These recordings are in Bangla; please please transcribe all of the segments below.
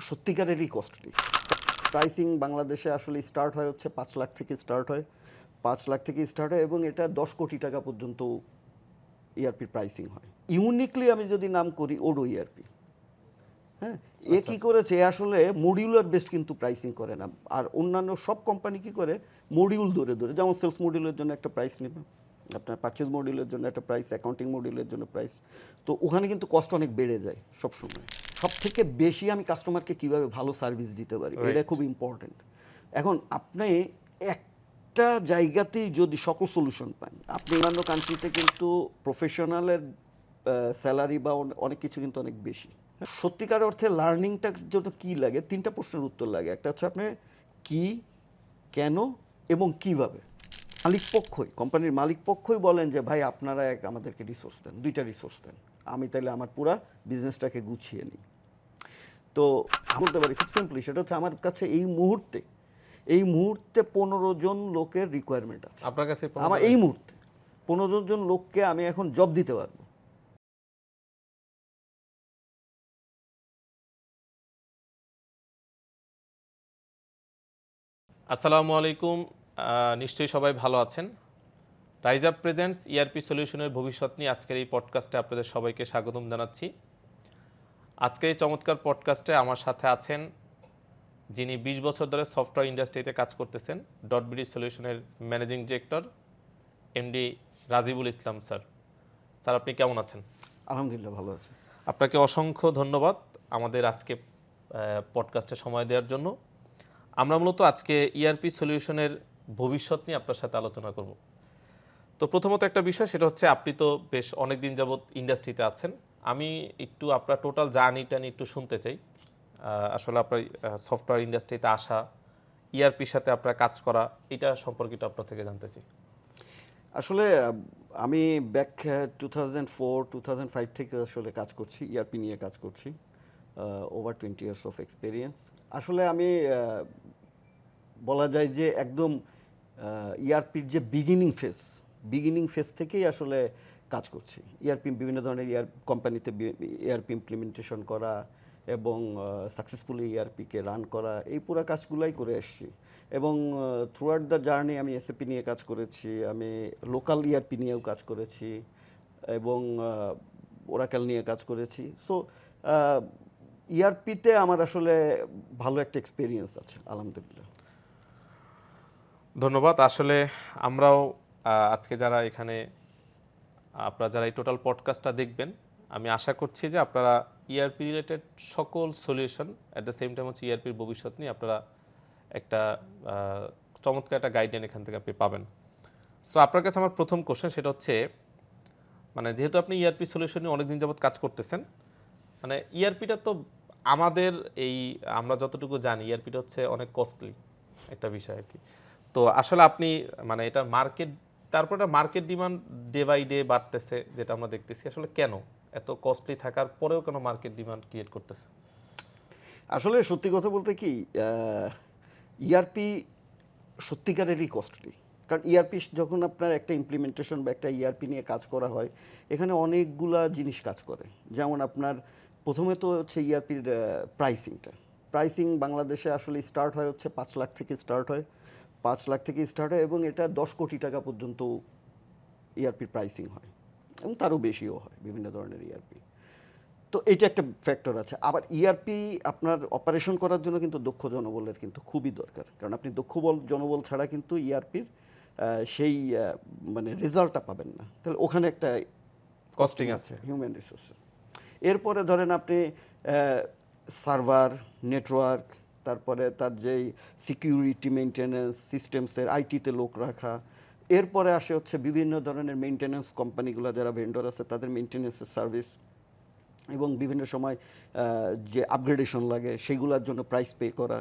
সত্যিকারেরই কস্টলি। প্রাইসিং বাংলাদেশে আসলে স্টার্ট হয় হচ্ছে ৫ লাখ থেকে স্টার্ট হয়, ৫ লাখ থেকে স্টার্ট হয় এবং এটা ১০ কোটি টাকা পর্যন্ত ইআরপির প্রাইসিং হয়। ইউনিকলি আমি যদি নাম করি ওডো ইআরপি। হ্যাঁ, এ কি করেছে, এ আসলে মডিউলার বেসড কিন্তু প্রাইসিং করে না। আর অন্যান্য সব কোম্পানি কি করে মডিউল ধরে ধরে, যেমন সেলস মডিউলের জন্য একটা প্রাইস নেবে, আপনার পারচেজ মডিউলের জন্য একটা প্রাইস, অ্যাকাউন্টিং মডিউলের জন্য প্রাইস। তো ওখানে কিন্তু কস্ট অনেক বেড়ে যায় সবসময়। সব থেকে বেশি আমি কাস্টমারকে কিভাবে ভালো সার্ভিস দিতে পারি, এটা খুব ইম্পর্টেন্ট। এখন আপনি একটা জায়গাতেই যদি সকল সলিউশন পান, আপনি অন্যান্য কান্ট্রিতে কিন্তু প্রফেশনালের স্যালারি বা অনেক কিছু কিন্তু অনেক বেশি। সত্যিকার অর্থে লার্নিংটার জন্য কী লাগে, তিনটা প্রশ্নের উত্তর লাগে। একটা হচ্ছে আপনি কি, কেন এবং কিভাবে। মালিক পক্ষই, কোম্পানির মালিক পক্ষই বলেন যে ভাই আপনারা আমাদেরকে রিসোর্স দেন, দুইটা রিসোর্স দেন, আমি তাহলে আমার পুরা বিজনেসটাকে গুছিয়ে নিই। তো বলতে পারি খুব সিম্পলি, সেটা হচ্ছে আমার কাছে এই মুহূর্তে ১৫ জন লোকের রিকোয়ারমেন্ট আছে আপনার কাছে। আমার এই মুহূর্তে ১৫ জন লোককে আমি এখন জব দিতে পারবো। আসসালামু আলাইকুম, নিশ্চয়ই সবাই ভালো আছেন। রাইজ আপ প্রেজেন্টস ইআরপি সলিউশনের ভবিষ্যৎ নিয়ে আজকের এই পডকাস্টে আপনাদের সবাইকে স্বাগতম জানাচ্ছি। আজকের এই চমৎকার পডকাস্টে আমার সাথে আছেন যিনি ২০ বছর ধরে সফটওয়্যার ইন্ডাস্ট্রিতে কাজ করতেছেন, ডটবিডি সলিউশনের managing director MD Rajibul Islam sir. Sir, আপনি কেমন আছেন? আলহামদুলিল্লাহ ভালো আছে। আপনাকে অসংখ্য ধন্যবাদ আমাদের আজকে পডকাস্টে সময় দেওয়ার জন্য। আমরা মূলত আজকে ইআরপি সলিউশনের ভবিষ্যৎ নিয়ে আপনার সাথে আলোচনা করব। তো প্রথমত একটা বিষয়, সেটা হচ্ছে আপনি তো বেশ অনেক দিন যাবৎ ইন্ডাস্ট্রিতে আছেন। আমি একটু আপনার টোটাল জার্নিটা নিয়ে একটু শুনতে চাই। আসলে আপনার সফটওয়্যার ইন্ডাস্ট্রিতে আসা, ইআরপির সাথে আপনার কাজ করা, এটা সম্পর্কে আপনার থেকে জানতে চাই। আসলে আমি ব্যাক 2004-2005 থেকে আসলে কাজ করছি, ইআরপি নিয়ে কাজ করছি, ওভার 20 ইয়ার্স অফ এক্সপিরিয়েন্স। আসলে আমি বলা যায় যে একদম ইআরপির যে বিগিনিং ফেজ থেকেই আসলে কাজ করছি। ইআরপি বিভিন্ন ধরনের কোম্পানিতে ইআরপি ইমপ্লিমেন্টেশন করা এবং সাকসেসফুলি ইআরপিকে রান করা, এই পুরো কাজগুলাই করে এসেছি। এবং থ্রু আউট দ্য জার্নি আমি এসএপি নিয়ে কাজ করেছি, আমি লোকাল ইআরপি নিয়েও কাজ করেছি এবং ওরাকেল নিয়ে কাজ করেছি। সো ইআরপিতে আমার আসলে ভালো একটা এক্সপিরিয়েন্স আছে আলহামদুলিল্লাহ। ধন্যবাদ। আসলে আমরাও আজকে যারা এখানে, আপনারা যারা এই টোটাল পডকাস্টটা দেখবেন, আমি আশা করছি যে আপনারা ইআরপি রিলেটেড সকল solution, at the same time হচ্ছে ইআরপির ভবিষ্যৎ নিয়ে আপনারা একটা চমৎকার একটা গাইডলাইন এখান থেকে আপনি পাবেন। সো আপনার কাছে আমার প্রথম কোশ্চেন, সেটা হচ্ছে মানে যেহেতু আপনি ইআরপি সলিউশন নিয়ে অনেকদিন যাবৎ কাজ করতেছেন, মানে ইআরপিটা তো আমাদের আমরা যতটুকু জানি ইআরপিটা হচ্ছে অনেক কস্টলি একটা বিষয় আর কি। তো আসলে আপনি মানে এটা মার্কেট, তারপর এটা market demand day by day বাড়তেছে, যেটা আমরা দেখতেছি। আসলে কেন এত কস্টলি থাকার পরেও কেন মার্কেট ডিমান্ড ক্রিয়েট করতেছে? আসলে সত্যি কথা বলতে কি, ইআরপি সত্যিকারেরই কস্টলি। কারণ ইআরপি যখন আপনার একটা ইমপ্লিমেন্টেশন বা একটা ইআরপি নিয়ে কাজ করা হয়, এখানে অনেকগুলা জিনিস কাজ করে। যেমন আপনার প্রথমে তো হচ্ছে ইআরপির প্রাইসিং বাংলাদেশে আসলে স্টার্ট হয় হচ্ছে ৫ লাখ থেকে স্টার্ট হয়, ৫ লাখ থেকে স্টার্ট হয় এবং এটা ১০ কোটি টাকা পর্যন্ত ইআরপির প্রাইসিং হয় এবং তারও বেশিও হয় বিভিন্ন ধরনের ইআরপি। তো এইটা একটা ফ্যাক্টর আছে। আবার ইআরপি আপনার অপারেশন করার জন্য কিন্তু দক্ষ জনবলের কিন্তু খুবই দরকার, কারণ আপনি দক্ষ জনবল ছাড়া কিন্তু ইআরপির সেই মানে রেজাল্টটা পাবেন না। তাহলে ওখানে একটা কস্টিং আছে হিউম্যান রিসোর্সের। এরপরে ধরেন আপনি সার্ভার, নেটওয়ার্ক, তারপরে তার যেই সিকিউরিটি মেনটেন্যান্স, সিস্টেমসের আইটিতে লোক রাখা, এরপরে আসে হচ্ছে বিভিন্ন ধরনের মেনটেন্যান্স কোম্পানিগুলো যারা ভেন্ডর আছে তাদের মেনটেন্যান্সের সার্ভিস এবং বিভিন্ন সময় যে আপগ্রেডেশন লাগে সেগুলোর জন্য প্রাইস পে করা।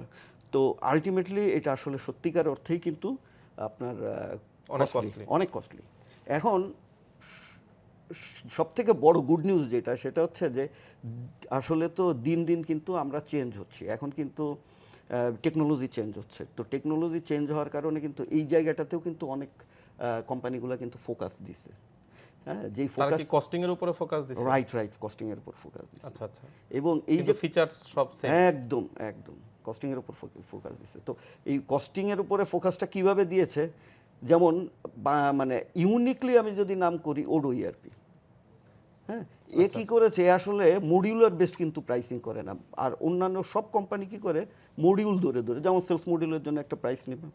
তো আলটিমেটলি এটা আসলে সত্যিকার অর্থেই কিন্তু আপনার অনেক কস্টলি। এখন সবথেকে বড় গুড নিউজ যেটা, সেটা হচ্ছে যে আসলে তো দিন দিন কিন্তু আমরা চেঞ্জ হচ্ছি, এখন কিন্তু টেকনোলজি চেঞ্জ হচ্ছে। তো টেকনোলজি চেঞ্জ হওয়ার কারণে কিন্তু এই জায়গাটাতেও কিন্তু অনেক কোম্পানিগুলো কিন্তু ফোকাস দিছে। হ্যাঁ, যেই তারা ফোকাস কি কস্টিং এর উপরে ফোকাস দিচ্ছে? রাইট কস্টিং এর উপর ফোকাস দিচ্ছে। আচ্ছা আচ্ছা। এবং এই কিন্তু যে ফিচারস সব সেম। একদম কস্টিং এর উপর ফোকাস দিচ্ছে। তো এই কস্টিং এর উপরে ফোকাসটা কিভাবে দিয়েছে, যেমন মানে ইউনিকলি আমি যদি নাম করি ওডো ইআরপি, হ্যাঁ, এ কি করেছে, এ আসলে মডিউলার বেসড কিন্তু প্রাইসিং করে না। আর অন্যান্য সব কোম্পানি কি করে, মডিউল ধরে যেমন সেলস মডিউলের জন্য একটা প্রাইস নেবে,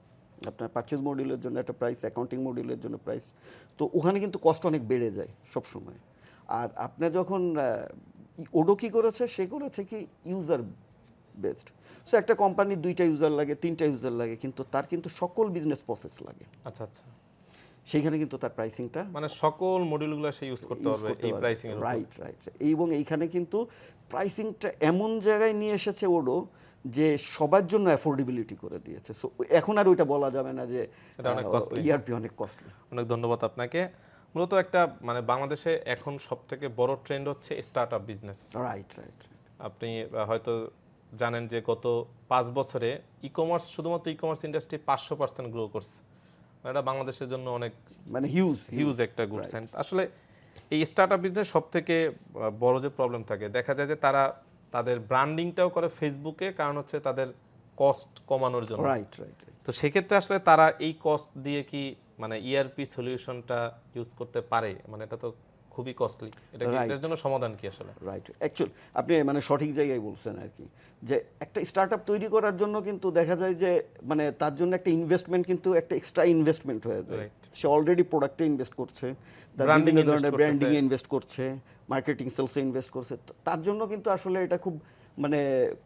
আপনার পারচেজ মডিউলের জন্য একটা প্রাইস, অ্যাকাউন্টিং মডিউলের জন্য প্রাইস। তো ওখানে কিন্তু কস্ট অনেক বেড়ে যায় সব সময়। আর আপনার যখন ওডো কি করেছে, সে করেছে কি ইউজার বেসড। সো একটা কোম্পানির 2টা ইউজার লাগে, 3টা ইউজার লাগে, কিন্তু তার কিন্তু সকল বিজনেস প্রসেস লাগে। আচ্ছা আচ্ছা। সেইখানে কিন্তু তার প্রাইসিংটা মানে সকল মডিউলগুলো সে ইউজ করতে পারবে এই প্রাইসিং এর উপর। রাইট। এবং এইখানে কিন্তু প্রাইসিংটা এমন জায়গায় নিয়ে এসেছে ওডো যে সবার জন্য অ্যাফোর্ডেবিলিটি করে দিয়েছে। সো এখন আর ওইটা বলা যাবে না যে এটা অনেক কস্টলি। ইআরপি অনেক কস্টলি। অনেক ধন্যবাদ আপনাকে। মূলত একটা মানে বাংলাদেশে এখন সবথেকে বড় ট্রেন্ড হচ্ছে স্টার্টআপ বিজনেস। রাইট। আপনি হয়তো জানেন যে গত 5 বছরে ই-কমার্স, শুধুমাত্র ই-কমার্স ইন্ডাস্ট্রি 500% গ্রো করছে। এটা বাংলাদেশের জন্য অনেক মানে হিউজ একটা গুড সাইন। আসলে এই স্টার্টআপ বিজনেস সবথেকে বড় যে প্রবলেম থাকে, দেখা যায় যে তারা তাদের ব্র্যান্ডিংটাও করে ফেসবুকে, কারণ হচ্ছে তাদের কস্ট কমানোর জন্য। রাইট। তো সেক্ষেত্রে আসলে তারা এই কস্ট দিয়ে কি মানে ইআরপি সলিউশনটা ইউজ করতে পারে? মানে এটা তো খুবই কস্টলি। এটার জন্য সমাধান কি আসলে? রাইট, অ্যাকচুয়ালি আপনি মানে সঠিক জায়গায় বলছেন আর কি, যে একটা স্টার্টআপ তৈরি করার জন্য কিন্তু দেখা যায় যে মানে তার জন্য একটা ইনভেস্টমেন্ট, কিন্তু একটা এক্সট্রা ইনভেস্টমেন্ট হয়ে যায়। সে অলরেডি প্রোডাক্টে ইনভেস্ট করছে, তার বিভিন্ন ধরনের ব্র্যান্ডিংয়ে ইনভেস্ট করছে, মার্কেটিং সেলসে ইনভেস্ট করছে। তার জন্য কিন্তু আসলে এটা মানে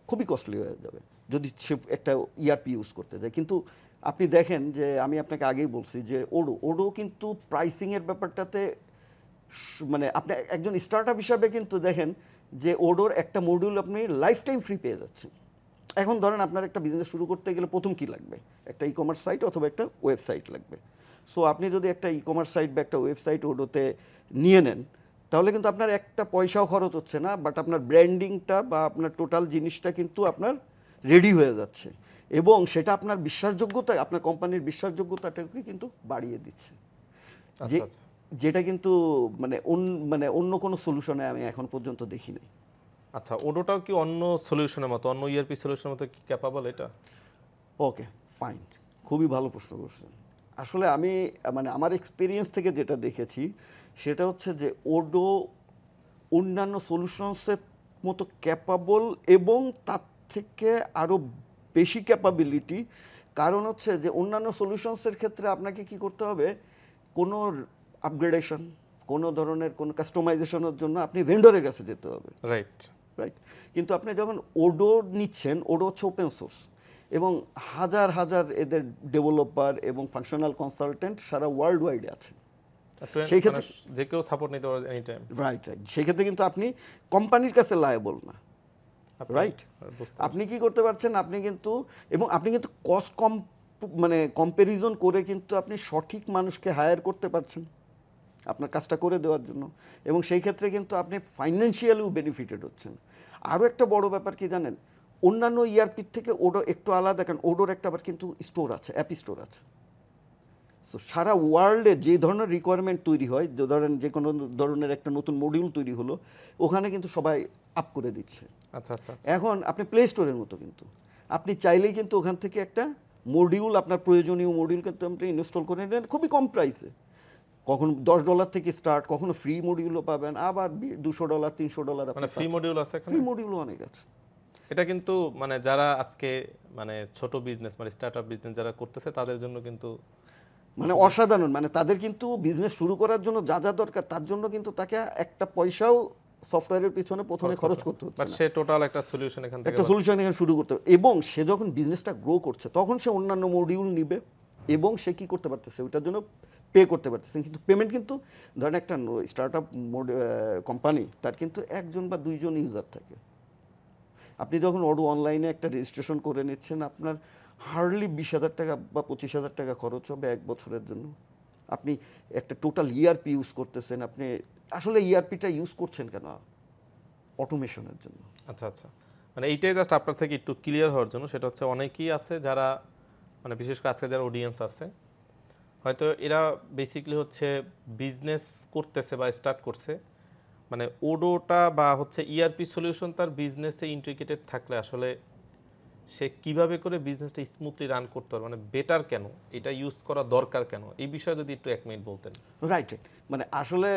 খুবই কস্টলি হয়ে যাবে যদি সে একটা ইআরপি ইউজ করতে যায়। কিন্তু আপনি দেখেন যে আমি আপনাকে আগেই বলছি যে ওডো কিন্তু প্রাইসিংয়ের ব্যাপারটাতে মানে আপনি একজন স্টার্টআপ হিসাবে কিন্তু দেখেন যে ওডোর একটা মডিউল আপনি লাইফ টাইম ফ্রি পেয়ে যাচ্ছেন। এখন ধরেন আপনার একটা বিজনেস শুরু করতে গেলে প্রথম কি লাগবে, একটা ই কমার্স সাইট অথবা একটা ওয়েবসাইট লাগবে। সো আপনি যদি একটা ই কমার্স সাইট বা একটা ওয়েবসাইট ওডোতে নিয়ে নেন, তাহলে কিন্তু আপনার একটা পয়সাও খরচ হচ্ছে না, বাট আপনার ব্র্যান্ডিংটা বা আপনার টোটাল জিনিসটা কিন্তু আপনার রেডি হয়ে যাচ্ছে, এবং সেটা আপনার বিশ্বাসযোগ্যতা, আপনার কোম্পানির বিশ্বাসযোগ্যতাটাকে কিন্তু বাড়িয়ে দিচ্ছে, যেটা কিন্তু মানে অন্য কোনো সলিউশনে আমি এখন পর্যন্ত দেখি নাই। আচ্ছা, ওডোটাও কি অন্য সলিউশনের মতো, অন্য ইআরপি সলিউশনের মতো কি ক্যাপাবল এটা? ওকে, ফাইন, খুবই ভালো প্রশ্ন করছেন। আসলে আমি মানে আমার এক্সপিরিয়েন্স থেকে যেটা দেখেছি সেটা হচ্ছে যে ওডো অন্যান্য সলিউশনসের মতো ক্যাপাবল, এবং তার থেকে আরও বেশি ক্যাপাবিলিটি। কারণ হচ্ছে যে অন্যান্য সলিউশনসের ক্ষেত্রে আপনাকে কি করতে হবে, কোনো আপগ্রেডেশন, কোনো ধরনের কোনো কাস্টমাইজেশনের জন্য আপনি ভেন্ডরের কাছে যেতে হবে। রাইট। কিন্তু আপনি যখন ওডো নিচ্ছেন, ওডো হচ্ছে ওপেন সোর্স, এবং হাজার এদের ডেভেলপার এবং ফাংশনাল কনসালটেন্ট সারা ওয়ার্ল্ড ওয়াইডে আছে। সেই ক্ষেত্রে যে কেউ সাপোর্ট নিতে পারে এনি টাইম। রাইট। সেই ক্ষেত্রে কিন্তু আপনি কোম্পানির কাছে লায়েবল না। রাইট, আপনি কি করতে পারছেন, আপনি কিন্তু কস্ট মানে কম্প্যারিজন করে কিন্তু আপনি সঠিক মানুষকে হায়ার করতে পারছেন আপনার কাজটা করে দেওয়ার জন্য, এবং সেই ক্ষেত্রে কিন্তু আপনি ফাইন্যান্সিয়ালিও বেনিফিটেড হচ্ছেন। আরও একটা বড় ব্যাপার কি জানেন, অন্যান্য ইআরপির থেকে ওডো একটু আলাদা, কারণ ওডোর একটা আবার কিন্তু স্টোর আছে, অ্যাপ স্টোর আছে। সো সারা ওয়ার্ল্ডে যে ধরনের রিকোয়ারমেন্ট তৈরি হয়, যে ধরেন যে কোনো ধরনের একটা নতুন মডিউল তৈরি হলো, ওখানে কিন্তু সবাই আপ করে দিচ্ছে। আচ্ছা। এখন আপনি প্লে স্টোরের মতো, কিন্তু আপনি চাইলেই কিন্তু ওখান থেকে একটা মডিউল, আপনার প্রয়োজনীয় মডিউল কিন্তু আপনি ইনস্টল করে নেন খুবই কম প্রাইসে। কখনো $10 থেকে স্টার্ট, কখনো ফ্রি মডিউলও পাবেন, আবার $200 $300 মানে ফ্রি মডিউল আছে এখানে? ফ্রি মডিউলও অনেক আছে। এটা কিন্তু মানে যারা আজকে মানে ছোট বিজনেস মানে স্টার্টআপ বিজনেস যারা করতেছে তাদের জন্য কিন্তু মানে অসাধারণ, মানে তাদের কিন্তু বিজনেস শুরু করার জন্য যা দরকার তার জন্য কিন্তু তাকে একটা পয়সাও সফটওয়্যারের পিছনে প্রথমে খরচ করতে হচ্ছে বাট সে টোটাল একটা সলিউশন এখান থেকে একটা সলিউশন এখানে শুরু করতে হবে। এবং সে যখন বিজনেসটা গ্রো করছে তখন সে অন্যান্য মডিউল নিবে, এবং সে কি করতে পারতেছে, ওইটার জন্য পে করতে পারতেছে। কিন্তু পেমেন্ট কিন্তু ধরেন একটা স্টার্টআপ কোম্পানি, তার কিন্তু 1 বা 2 ইউজার থাকে। আপনি যখন ওডো অনলাইনে একটা রেজিস্ট্রেশন করে নিচ্ছেন, আপনার হার্ডলি 20,000 টাকা বা 25,000 টাকা খরচ হবে 1 বছরের জন্য। আপনি একটা টোটাল ইআরপি ইউজ করতেছেন। আপনি আসলে ইআরপিটা ইউজ করছেন কেন? অটোমেশনের জন্য। আচ্ছা। মানে এইটাই জাস্ট আপনার থেকে একটু ক্লিয়ার হওয়ার জন্য, সেটা হচ্ছে অনেকেই আছে যারা মানে বিশেষ করে আজকে যারা অডিয়েন্স আছে হয়তো এরা বেসিক্যালি হচ্ছে বিজনেস করতেছে বা স্টার্ট করছে, মানে ওডোটা বা হচ্ছে ইআরপি সলিউশন তার বিজনেসে ইন্টিগ্রেটেড থাকলে আসলে সে কিভাবে করে বিজনেসটা স্মুথলি রান করতে পারে, মানে বেটার কেন, এটা ইউজ করা দরকার কেন, এই বিষয়ে যদি একটু 1 মিনিট বলতেন। রাইট। মানে আসলে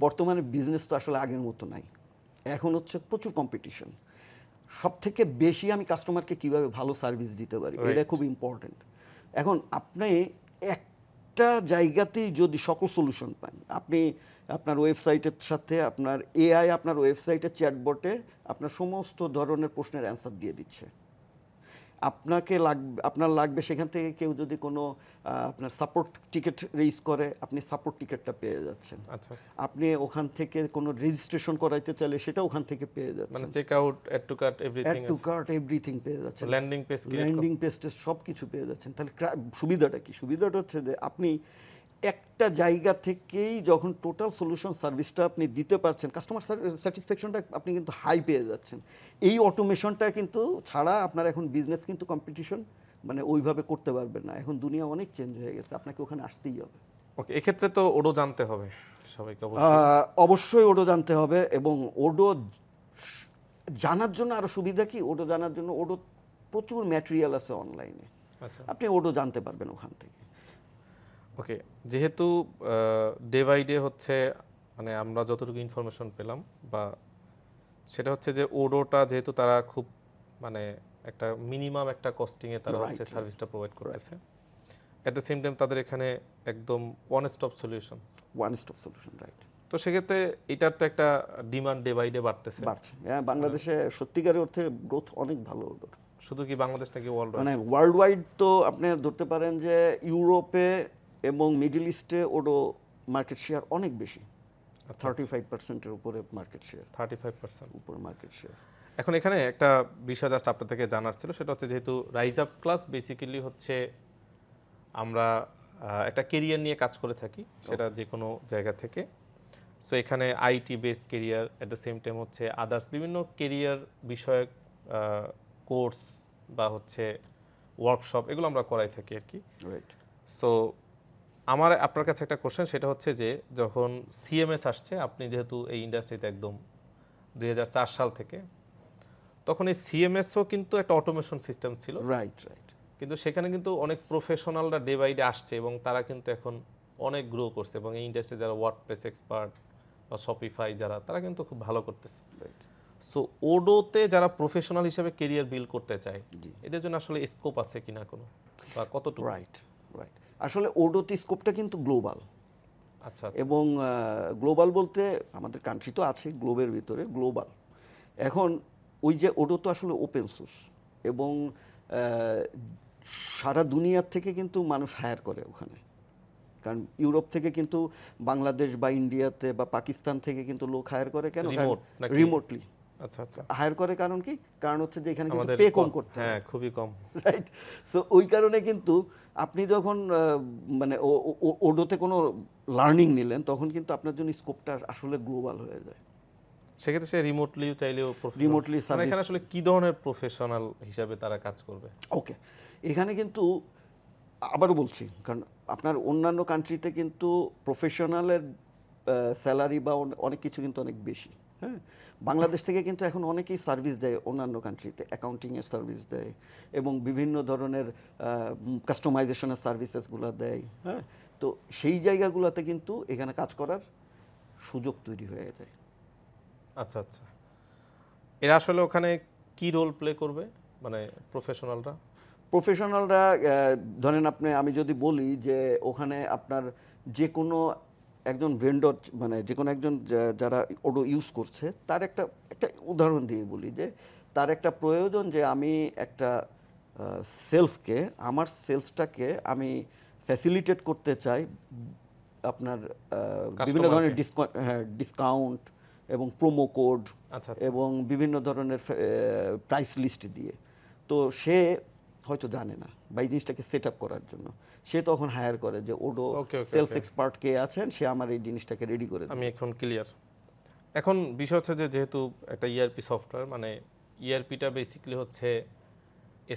বর্তমানে বিজনেস তো আসলে আগের মতো নাই, এখন হচ্ছে প্রচুর কম্পিটিশন। সব থেকে বেশি আমি কাস্টমারকে কিভাবে ভালো সার্ভিস দিতে পারি, এটা Right. খুব ইম্পর্টেন্ট। এখন আপনি একটা জায়গাতেই যদি সকল সলিউশন পান, আপনি আপনার ওয়েবসাইটের সাথে আপনার এআই আপনার ওয়েবসাইটের চ্যাটবটে আপনার সমস্ত ধরনের প্রশ্নের অ্যান্সার দিয়ে দিচ্ছে। আপনার লাগবে সেখান থেকে কেউ যদি কোনো আপনার সাপোর্ট টিকিট রেইজ করে, আপনি সাপোর্ট টিকিটটা পেয়ে যাচ্ছেন। আচ্ছা আচ্ছা, আপনি ওখান থেকে কোনো রেজিস্ট্রেশন করাইতে চাইলে সেটা ওখান থেকে পেয়ে মানে যাচ্ছেন। Check out, add to cart, add everything, to cart everything পেয়ে যাচ্ছেন। ল্যান্ডিং পেজ ক্রিয়েট ল্যান্ডিং পেজে সব কিছু পেয়ে যাচ্ছেন। তাহলে সুবিধাটা কি? সুবিধাটা হচ্ছে যে আপনি একটা জায়গা থেকেই যখন টোটাল সলিউশন সার্ভিসটা আপনি দিতে পারছেন, কাস্টমার স্যাটিসফ্যাকশনটা আপনি কিন্তু হাই পেয়ে যাচ্ছেন। এই অটোমেশনটা কিন্তু ছাড়া আপনার এখন বিজনেস কিন্তু কম্পিটিশন মানে ওইভাবে করতে পারবেন না। এখন দুনিয়া অনেক চেঞ্জ হয়ে গেছে, আপনাকে ওখানে আসতেই হবে। ওকে, এক্ষেত্রে তো ওডো জানতে হবে সবাইকে অবশ্যই। অবশ্যই ওডো জানতে হবে, এবং ওডো জানার জন্য আরও সুবিধা কি, ওডো জানার জন্য ওডো প্রচুর ম্যাটেরিয়াল আছে অনলাইনে, আচ্ছা, আপনি ওডো জানতে পারবেন ওখান থেকে। ওকে, যেহেতু ডে বাই ডে হচ্ছে, মানে আমরা যতটুকু ইনফরমেশন পেলাম বা সেটা হচ্ছে যে ওডোটা যেহেতু তারা খুব মানে একটা মিনিমাম একটা কস্টিংয়ে তারা Right, হচ্ছে right, সার্ভিসটা প্রোভাইড করতেছে, অ্যাট দ্য সেম টাইম তাদের এখানে একদম one stop solution. One stop solution, right. তো সেক্ষেত্রে এটার তো একটা ডিমান্ড ডে বাই ডে বাড়তেছে। বাড়ছে, হ্যাঁ, বাংলাদেশে সত্যিকারের অর্থে গ্রোথ অনেক ভালো ওডোর। শুধু কি বাংলাদেশ নাকি ওয়ার্ল্ড? মানে ওয়ার্ল্ড ওয়াইড তো আপনি ধরতে পারেন যে ইউরোপে এবং মিডল ইস্টে ওডো মার্কেট শেয়ার অনেক বেশি, 35%-এর উপরে মার্কেট শেয়ার, 35%। উপরে মার্কেট শেয়ার। এখন এখানে একটা বিষয় জাস্ট আপনার থেকে জানার ছিল, সেটা হচ্ছে যেহেতু রাইজ আপ ক্লাস বেসিক্যালি হচ্ছে আমরা একটা কেরিয়ার নিয়ে কাজ করে থাকি, সেটা যে কোনো জায়গা থেকে। সো এখানে IT base career, at the same time হচ্ছে আদার্স বিভিন্ন কেরিয়ার বিষয়ক কোর্স বা হচ্ছে ওয়ার্কশপ, এগুলো আমরা করাই থাকি আর কি। রাইট। সো আমার আপনার কাছে একটা কোশ্চেন, সেটা হচ্ছে যে যখন সিএমএস আসছে, আপনি যেহেতু এই ইন্ডাস্ট্রিতে একদম 2004 সাল থেকে, তখন এই সিএমএসও কিন্তু একটা অটোমেশন সিস্টেম ছিল, রাইট, রাইট। কিন্তু সেখানে কিন্তু অনেক প্রফেশনালরা ডে বাই ডে আসছে এবং তারা কিন্তু এখন অনেক গ্রো করছে, এবং এই ইন্ডাস্ট্রি যারা ওয়ার্ডপ্রেস এক্সপার্ট বা শপিফাই যারা, তারা কিন্তু খুব ভালো করতেছে। রাইট। সো ওডোতে যারা প্রফেশনাল হিসেবে কেরিয়ার বিল্ড করতে চায়, জি। এদের জন্য আসলে স্কোপ আছে কিনা কোনো, বা কতটুকু? Right, right. আসলে ওডোতে স্কোপটা কিন্তু গ্লোবাল, আচ্ছা, এবং গ্লোবাল বলতে আমাদের কান্ট্রি তো আছে গ্লোবের ভিতরে, গ্লোবাল। এখন ওই যে ওডো তো আসলে ওপেন সোর্স, এবং সারা দুনিয়ার থেকে কিন্তু মানুষ হায়ার করে ওখানে। কারণ ইউরোপ থেকে কিন্তু বাংলাদেশ বা ইন্ডিয়াতে বা পাকিস্তান থেকে কিন্তু লোক হায়ার করে কেন? Remote নাকি? রিমোটলি আচ্ছা আচ্ছা, হায়ার করে। কারণ কি? কারণ হচ্ছে যে এখানে কিন্তু আমাদের পে কম করতে হয়। হ্যাঁ, খুবই কম। রাইট। সো ওই কারণে কিন্তু আপনি যখন মানে ওডোতে কোনো লার্নিং নিলেন, তখন কিন্তু আপনার জন্য স্কোপটা আসলে গ্লোবাল হয়ে যায়। সেক্ষেত্রে সে রিমোটলি চাইলেও Remotely মানে service- এখানে আসলে কি ধরনের প্রফেশনাল হিসাবে তারা কাজ করবে? ওকে, এখানে কিন্তু আবারও বলছি, কারণ আপনার অন্যান্য কান্ট্রিতে কিন্তু প্রফেশনালের স্যালারি বা অনেক কিছু কিন্তু অনেক বেশি। হ্যাঁ, বাংলাদেশ থেকে কিন্তু এখন অনেকেই সার্ভিস দেয় অন্যান্য কান্ট্রিতে, অ্যাকাউন্টিংয়ের সার্ভিস দেয় এবং বিভিন্ন ধরনের কাস্টমাইজেশনের সার্ভিসেসগুলো দেয়। হ্যাঁ, তো সেই জায়গাগুলোতে কিন্তু এখানে কাজ করার সুযোগ তৈরি হয়ে যায়। আচ্ছা আচ্ছা, এরা আসলে ওখানে কি রোল প্লে করবে, মানে প্রফেশনালরা? প্রফেশনালরা ধরেন আমি যদি বলি যে ওখানে আপনার যে কোনো একজন ভেন্ডর, মানে যে কোনো একজন যারা ওডো ইউজ করছে, তার একটা একটা উদাহরণ দিয়ে বলি যে তার একটা প্রয়োজন যে আমি একটা সেলসকে, আমার সেলসটাকে আমি ফ্যাসিলিটেট করতে চাই আপনার বিভিন্ন ধরনের ডিসকাউন্ট এবং প্রোমো কোড আচ্ছা আচ্ছা, এবং বিভিন্ন ধরনের প্রাইস লিস্ট দিয়ে। তো সে হয়তো জানে না বা এই জিনিসটাকে সেট আপ করার জন্য সে তখন হায়ার করে যে Odoo Okay, okay, sales okay. Expert কে আছেন, সে আমার এই জিনিসটাকে রেডি করে দেবে। আমি এখন ক্লিয়ার। এখন বিষয় হচ্ছে যে যেহেতু একটা ইআরপি সফটওয়্যার, মানে ইআরপিটা বেসিক্যালি হচ্ছে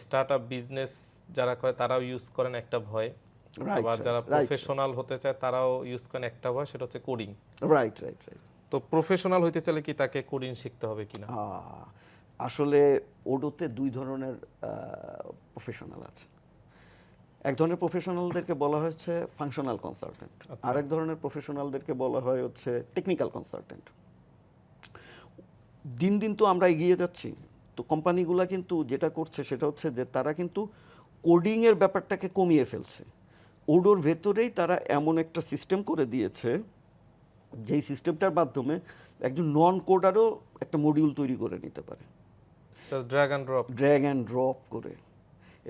স্টার্ট আপ বিজনেস যারা করে তারাও ইউজ করেন একটা ভয়, Right, আবার right, যারা right. প্রফেশনাল হতে চায় তারাও ইউজ করেন একটা ভয়, সেটা হচ্ছে কোডিং। Right right right. তো প্রফেশনাল হইতে চাইলে কি তাকে কোডিং শিখতে হবে কিনা? আসলে ওডোতে দুই ধরনের প্রফেশনাল আছে। এক ধরনের প্রফেশনালদেরকে বলা হয়েছে ফাংশনাল কনসালটেন্ট, আরেক ধরনের প্রফেশনালদেরকে বলা হয় হচ্ছে টেকনিক্যাল কনসালটেন্ট। দিন দিন তো আমরা এগিয়ে যাচ্ছি, তো কোম্পানিগুলো কিন্তু যেটা করছে সেটা হচ্ছে যে তারা কিন্তু কোডিংয়ের ব্যাপারটাকে কমিয়ে ফেলছে। ওডোর ভেতরেই তারা এমন একটা সিস্টেম করে দিয়েছে যেই সিস্টেমটার মাধ্যমে একজন নন কোডারও একটা মডিউল তৈরি করে নিতে পারে, ড্র্যাগ অ্যান্ড ড্রপ করে,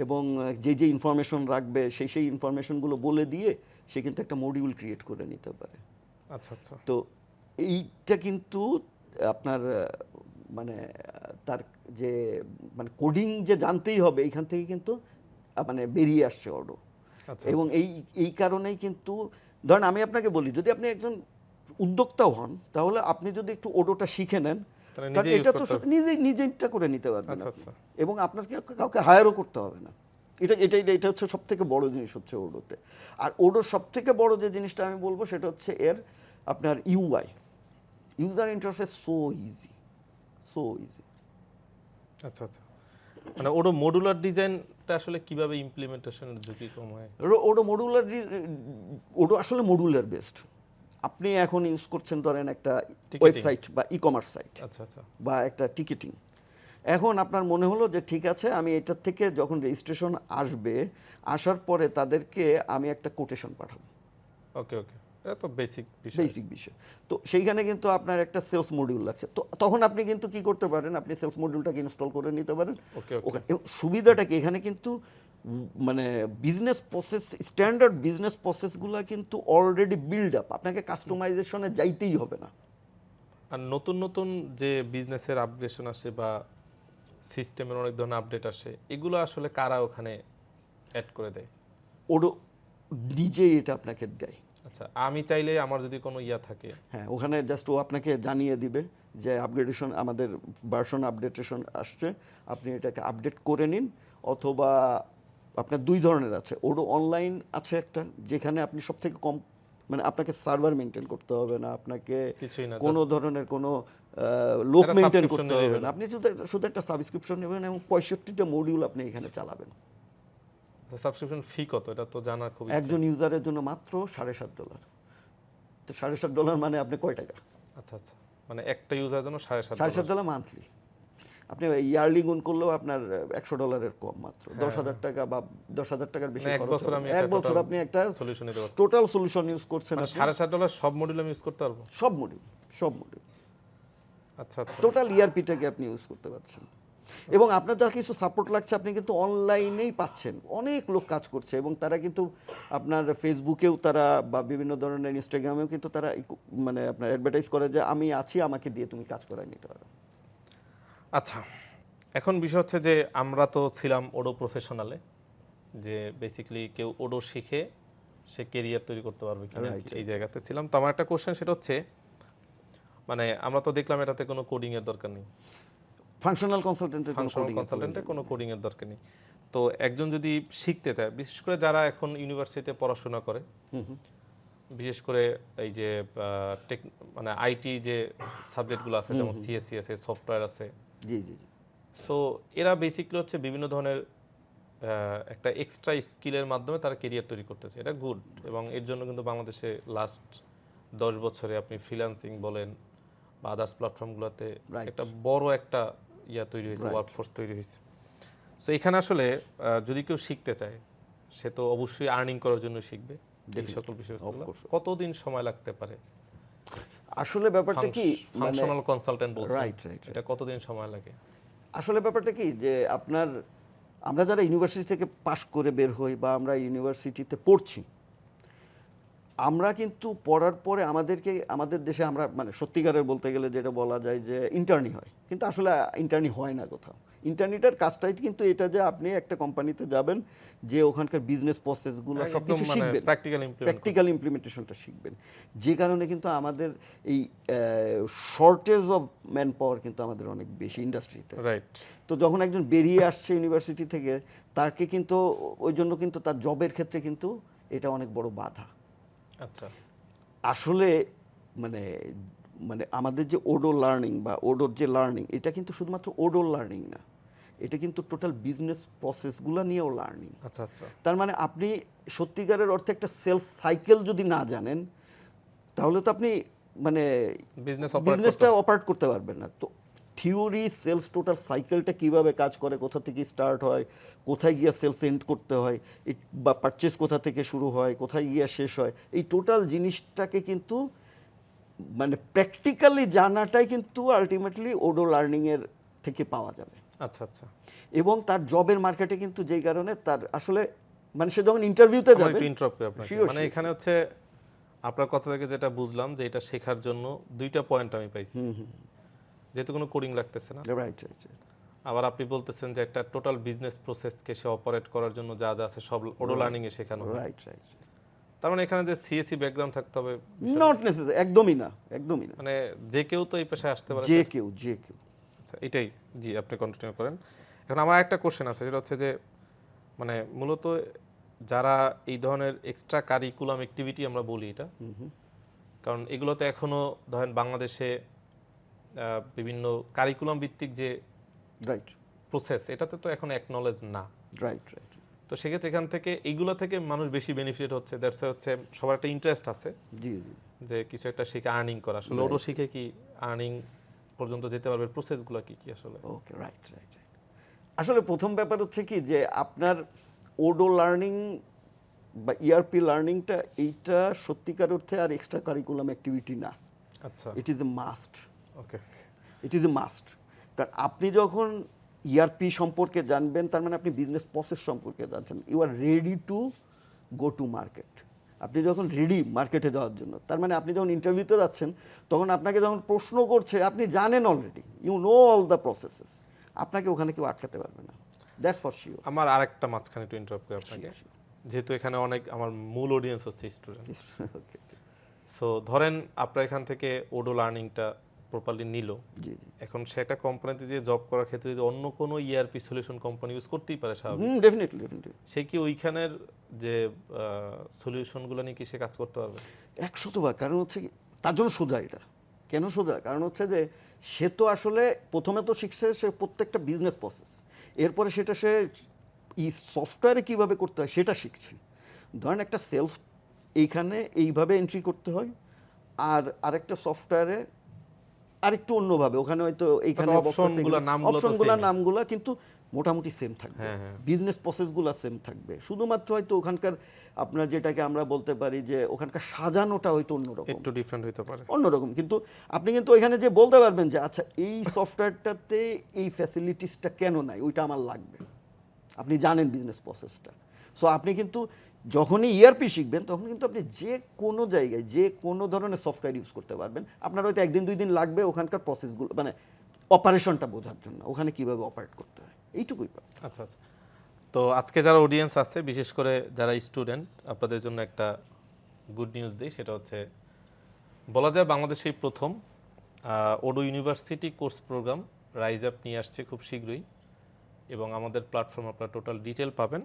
এবং যে যে ইনফরমেশন রাখবে সেই ইনফরমেশনগুলো বলে দিয়ে সে কিন্তু একটা মডিউল ক্রিয়েট করে নিতে পারে। আচ্ছা আচ্ছা। তো এইটা কিন্তু আপনার মানে তার যে মানে কোডিং যে জানতেই হবে এইখান থেকে কিন্তু মানে বেরিয়ে আসছে ওডো। আচ্ছা, এবং এই কারণেই কিন্তু ধরেন আমি আপনাকে বলি, যদি আপনি একজন উদ্যোক্তাও হন তাহলে আপনি যদি একটু ওডোটা শিখে নেন, তাহলে কারণ নিজেই এটা use তো করতে নিজেটা করে নিতে পারবেন আচ্ছা, আপনি। আচ্ছা। এবং আপনাকে কাউকে হায়ারও করতে হবে না। এটা হচ্ছে সব থেকে বড় জিনিস হচ্ছে ওডোতে। আর ওডোর সব থেকে বড় যে জিনিসটা আমি বলবো সেটা হচ্ছে এর আপনার UI, user interface so easy. আচ্ছা আচ্ছা। মানে ওডো মডুলার ডিজাইনটা আসলে কিভাবে ইমপ্লিমেন্টেশনের ঝুঁকি কম হয়? ওডো আসলে মডুলার বেসড। আপনি এখন ইউজ করছেন ধরেন একটা Ticketing। ওয়েবসাইট বা ই কমার্স সাইট আচ্ছা আচ্ছা। বা একটা টিকিটিং। এখন আপনার মনে হলো যে ঠিক আছে, আমি এটার থেকে যখন রেজিস্ট্রেশন আসবে, আসার পরে তাদেরকে আমি একটা কোটেশন পাঠাবো। ওকে ওকে, এটা তো বেসিক বিষয়। তো সেইখানে কিন্তু আপনার একটা সেলস মডিউল লাগছে, তো তখন আপনি কিন্তু কি করতে পারেন, আপনি সেলস মডিউলটাকে ইনস্টল করে নিতে পারেন। ওকে ওকে। এবং সুবিধাটা কি, এখানে কিন্তু মানে বিজনেস প্রসেস, স্ট্যান্ডার্ড বিজনেস প্রসেসগুলো কিন্তু অলরেডি বিল্ড আপ, আপনাকে কাস্টমাইজেশনে যাইতেই হবে না। আর নতুন নতুন যে বিজনেসের আপগ্রেডেশন আসে বা সিস্টেমের অনেক ধরনের আপডেট আসে, এগুলো আসলে কারা ওখানে অ্যাড করে দেয়? ওডো নিজেই এটা আপনাকে দেয়। আচ্ছা, আমি চাইলে আমার যদি কোনো ইয়া থাকে, হ্যাঁ, ওখানে জাস্ট ও আপনাকে জানিয়ে দিবে যে আপগ্রেডেশন, আমাদের ভার্সন আপডেটেশন আসছে, আপনি এটাকে আপডেট করে নিন। অথবা আপনার দুই ধরনের আছে, ওডো অনলাইন আছে একটা, যেখানে আপনি সব থেকে কম মানে আপনাকে সার্ভার মেনটেন করতে হবে না, আপনাকে কিছুই না, কোনো ধরনের কোনো লোক একটা মেনটেন subscription করতে নিয়ে হবে নেবেন। না, আপনি শুধু একটা সাবস্ক্রিপশন নেবেন এবং 65টা মডিউল আপনি এখানে চালাবেন। সাবস্ক্রিপশন ফি কত, এটা তো জানা খুব একজন ইউজারের জন্য মাত্র $7.5। তো $7.5 মানে আপনি কয় টাকা? আচ্ছা আচ্ছা, মানে একটা ইউজারের জন্য $7.5 মান্থলি। আপনি ইয়ারলি গুণ করলেও আপনার $100 কম, মাত্র 10,000 টাকা বা 10,000 টাকার বেশি মানে এক খরচ বছর হবে। আমি এক বছর আপনি একটা সলিউশন নিতে পারবো। টোটাল সলিউশন ইউজ করছেন, মানে আপনি $7.5 সব মডিউল আমি ইউজ করতে পারবো? সব মডিউল আচ্ছা আচ্ছা। টোটাল ইআরপিটাকে আপনি ইউজ করতে পারছেন। এবং আপনার যা কিছু সাপোর্ট লাগছে আপনি কিন্তু অনলাইনেই পাচ্ছেন, অনেক লোক কাজ করছে এবং তারা কিন্তু আপনার ফেসবুকেও তারা বা বিভিন্ন ধরনের ইনস্টাগ্রামেও কিন্তু তারা মানে আপনার অ্যাডভার্টাইজ করে যে আমি আছি, আমাকে দিয়ে তুমি কাজ করায় নিতে পারো। আচ্ছা, এখন বিষয় হচ্ছে যে আমরা তো ছিলাম ওডো প্রফেশনালে, যে বেসিক্যালি কেউ ওডো শিখে সে কেরিয়ার তৈরি করতে পারবে কিনা, এই জায়গাতে ছিলাম। তো আমার একটা কোশ্চেন, সেটা হচ্ছে মানে আমরা তো দেখলাম এটাতে কোনো কোডিং এর দরকার নেই, ফাংশনাল কনসালটেন্টের কোনো কোডিং এর দরকার নেই। তো একজন যদি শিখতে চায়, বিশেষ করে যারা এখন ইউনিভার্সিটিতে পড়াশোনা করে, বিশেষ করে এই যে মানে আইটি যে সাবজেক্টগুলো আছে, যেমন সিএসসি আছে, সফটওয়্যার আছে, জি। সো এরা বেসিক্যালি হচ্ছে বিভিন্ন ধরনের একটা এক্সট্রা স্কিলের মাধ্যমে তারা কেরিয়ার তৈরি করতেছে, এটা গুড। এবং এর জন্য কিন্তু বাংলাদেশে লাস্ট 10 বছরে আপনি ফ্রিল্যান্সিং বলেন বা আদার্স প্ল্যাটফর্মগুলোতে একটা বড় একটা ইয়া তৈরি হয়েছে, ওয়ার্কফোর্স তৈরি হয়েছে। সো এখানে আসলে যদি কেউ শিখতে চায়, সে তো অবশ্যই আর্নিং করার জন্য শিখবে এই সকল বিষয়গুলো। কতদিন সময় লাগতে পারে? আসলে ব্যাপারটা কি, ফাংশনাল কনসালটেন্ট বলছেন, রাইট, এটা কতদিন সময় লাগে? আসলে ব্যাপারটা কি যে আমরা যারা ইউনিভার্সিটি থেকে পাশ করে বের হই বা আমরা ইউনিভার্সিটিতে পড়ছি, আমরা কিন্তু পড়ার পরে আমাদের দেশে আমরা মানে সত্যিকারের বলতে গেলে যেটা বলা যায় যে ইন্টার্নি হয়, কিন্তু আসলে ইন্টার্নি হয় না কোথাও। ইন্টার্নিটার কাজটাই কিন্তু এটা যে আপনি একটা কোম্পানিতে যাবেন, যে ওখানকার বিজনেস প্রসেসগুলো সব কিছু শিখবেন, প্র্যাকটিক্যাল ইমপ্লিমেন্টেশনটা শিখবেন। যে কারণে কিন্তু আমাদের এই শর্টেজ অফ ম্যান পাওয়ার কিন্তু আমাদের অনেক বেশি ইন্ডাস্ট্রিতে, রাইট। তো যখন একজন বেরিয়ে আসছে ইউনিভার্সিটি থেকে, তাকে কিন্তু ওই জন্য কিন্তু তার জবের ক্ষেত্রে কিন্তু এটা অনেক বড় বাধা। আচ্ছা আসলে মানে মানে আমাদের যে ওডো লার্নিং বা ওডোর যে লার্নিং, এটা কিন্তু শুধুমাত্র ওডো লার্নিং না, এটা কিন্তু টোটাল বিজনেস প্রসেসগুলো নিয়েও লার্নিং। আচ্ছা আচ্ছা তার মানে আপনি সত্যিকারের অর্থে একটা সেলস সাইকেল যদি না জানেন, তাহলে তো আপনি মানে বিজনেসটা অপারেট করতে পারবেন না। তো থিওরি, সেলস টোটাল সাইকেলটা কিভাবে কাজ করে, কোথা থেকে স্টার্ট হয়, কোথায় গিয়ে সেলস এন্ড করতে হয়, বা পারচেস কোথা থেকে শুরু হয়, কোথায় গিয়ে শেষ হয়, এই টোটাল জিনিসটাকে কিন্তু মানে প্র্যাকটিক্যালি জানাটাই কিন্তু আলটিমেটলি ওডো লার্নিংয়ের থেকে পাওয়া যাবে। আচ্ছা আচ্ছা এবং তার জবের মার্কেটে কিন্তু যেই কারণে তার আসলে মানে সে যখন ইন্টারভিউতে যাবে, একটু ইন্টারাপ্ট করি আপনাকে, মানে এখানে হচ্ছে আপনার কথা থেকে যেটা বুঝলাম যে এটা শেখার জন্য দুইটা পয়েন্ট আমি পাইছি, যেহেতু কোনো কোডিং লাগতেছে না, রাইট রাইট, আবার আপনি বলতেছেন যে একটা টোটাল বিজনেস প্রসেসকে সে অপারেট করার জন্য যা যা আছে সব ওডো লার্নিং এ শেখানো হয়। Right right. তার মানে এখানে যে সিএসসি ব্যাকগ্রাউন্ড থাকতে হবে নট নেসেসারি, একদমই না, একদমই না, মানে যে কেউ তো এই পেশায় আসতে পারে, যে কেউ যে কেউ। আচ্ছা এটাই, জি আপনি কন্টিনিউ করেন। এখন আমার একটা কোশ্চেন আছে, সেটা হচ্ছে যে মানে মূলত যারা এই ধরনের এক্সট্রা কারিকুলাম অ্যাক্টিভিটি আমরা বলি এটা, কারণ এগুলোতে এখনো ধরেন বাংলাদেশে বিভিন্ন কারিকুলাম ভিত্তিক যে রাইট প্রসেস, এটাতে তো এখন অ্যাকনলেজ না। Right right. তো সেক্ষেত্রে এখান থেকে এইগুলো থেকে মানুষ বেশি বেনিফিট হচ্ছে, দ্যাটস হচ্ছে সবার একটা ইন্টারেস্ট আছে জি জি, যে কিছু একটা শিখে আর্নিং করা। আসলে ওটা শিখে কি আর্নিং পর্যন্ত যেতে পারবে, প্রসেসগুলো কি কি আসলে? ওকে, রাইট রাইট। আসলে প্রথম ব্যাপার হচ্ছে কি যে আপনার ওডো লার্নিং বা ইআরপি লার্নিংটা, এইটা সত্যিকার অর্থে আর এক্সট্রা কারিকুলাম অ্যাক্টিভিটি না। আচ্ছা it is a must. Okay, it is a must. কারণ আপনি যখন ইআরপি সম্পর্কে জানবেন, তার মানে আপনি বিজনেস প্রসেস সম্পর্কে জানছেন, you are ready to go to market. আপনি যখন রেডি মার্কেটে যাওয়ার জন্য, তার মানে আপনি যখন ইন্টারভিউতে যাচ্ছেন, তখন আপনাকে যখন প্রশ্ন করছে, আপনি জানেন already, you know all the processes, আপনাকে ওখানে কেউ আটকাতে পারবে না, দ্যাটস ফর শিওর। আমার আরেকটা মাঝখানে একটু ইন্টারাপ্ট করি আপনাকে, যেহেতু এখানে অনেক আমার মূল অডিয়েন্স হচ্ছে স্টুডেন্ট। ওকে, সো ধরেন আপনার এখান থেকে ওডো লার্নিংটা প্রপারলি নিল, জি জি, এখন সে একটা কোম্পানিতে যে জব করার ক্ষেত্রে যদি অন্য কোনো ইআরপি সলিউশন কোম্পানি ইউজ করতেই পারে স্বাভাবিক, ডেফিনেটলি ডেফিনেটলি। সে কি ওইখানের যে সলিউশনগুলো নিয়ে কি সে কাজ করতে পারবে? 100%। কারণ হচ্ছে কি, তার জন্য সোজা এটা। কেন সোজা? কারণ হচ্ছে যে সে তো আসলে প্রথমে তো শিখছে সে প্রত্যেকটা বিজনেস প্রসেস, এরপরে সেটা সে সফটওয়্যারে কীভাবে করতে হয় সেটা শিখছে। ধরেন একটা সেলস এইখানে এইভাবে এন্ট্রি করতে হয়, আর আরেকটা সফটওয়্যারে আরেকটু অন্যভাবে, ওখানে হয়তো এইখানে অপশনগুলো নামগুলো কিন্তু মোটামুটি সেম থাকবে, বিজনেস প্রসেসগুলো সেম থাকবে, শুধুমাত্র হয়তো ওখানকার আপনার যেটাকে আমরা বলতে পারি যে ওখানকার সাজানোটা হয়তো অন্যরকম, একটু ডিফারেন্ট হতে পারে, অন্যরকম। কিন্তু আপনি কিন্তু ওইখানে যে বলতে পারবেন যে আচ্ছা এই সফটওয়্যারটাতে এই ফ্যাসিলিটিসটা কেন নাই, ওইটা আমার লাগবে, আপনি জানেন বিজনেস প্রসেসটা। সো আপনি কিন্তু যখনই ইআরপি শিখবেন, তখন কিন্তু আপনি যে কোনো জায়গায় যে কোনো ধরনের সফটওয়্যার ইউজ করতে পারবেন। আপনার হয়তো একদিন দুই দিন লাগবে ওখানকার প্রসেসগুলো মানে অপারেশনটা বোঝার জন্য, ওখানে কীভাবে অপারেট করতে হয়, এইটুকুই। আচ্ছা আচ্ছা। তো আজকে যারা অডিয়েন্স আছে, বিশেষ করে যারা স্টুডেন্ট, আপনাদের জন্য একটা গুড নিউজ দিই, সেটা হচ্ছে বলা যায় বাংলাদেশেই প্রথম Odoo university course programme rise up নিয়ে আসছে খুব শীঘ্রই, এবং আমাদের প্ল্যাটফর্ম আপনারা টোটাল ডিটেল পাবেন।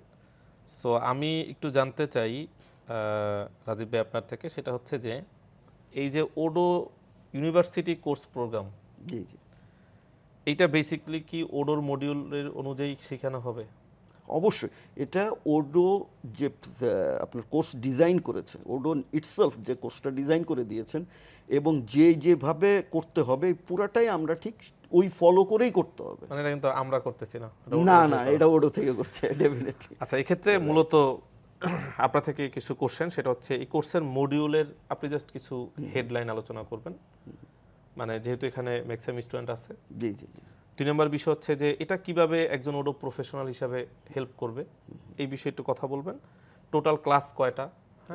সো আমি একটু জানতে চাই রাজীব ভাই আপনার থেকে, সেটা হচ্ছে যে এই যে ওডো ইউনিভার্সিটি কোর্স প্রোগ্রাম, জি জি, এইটা বেসিক্যালি কি ওডোর মডিউলের অনুযায়ী শেখানো হবে? অবশ্যই। এটা ওডো যে আপনার কোর্স ডিজাইন করেছে, ওডো ইটসেলফ যে কোর্সটা ডিজাইন করে দিয়েছেন, এবং যেভাবে করতে হবে পুরাটাই আমরা ঠিক ওই ফলো করেই করতে হবে। মানে এটা কিন্তু আমরা করতেছি না, না না, এটা ওডো থেকে করছে ডেফিনেটলি। আচ্ছা, এই ক্ষেত্রে মূলত আপনার থেকে কিছু কোশ্চেন, সেটা হচ্ছে এই কোর্সের মডিউলের আপনি জাস্ট কিছু হেডলাইন আলোচনা করবেন, মানে যেহেতু এখানে ম্যাক্সিমাম স্টুডেন্ট আছে। জি জি জি। 2 নম্বর বিষয় হচ্ছে যে এটা কিভাবে একজন ওডো প্রফেশনাল হিসাবে হেল্প করবে, এই বিষয়ে একটু কথা বলবেন। টোটাল ক্লাস কয়টা,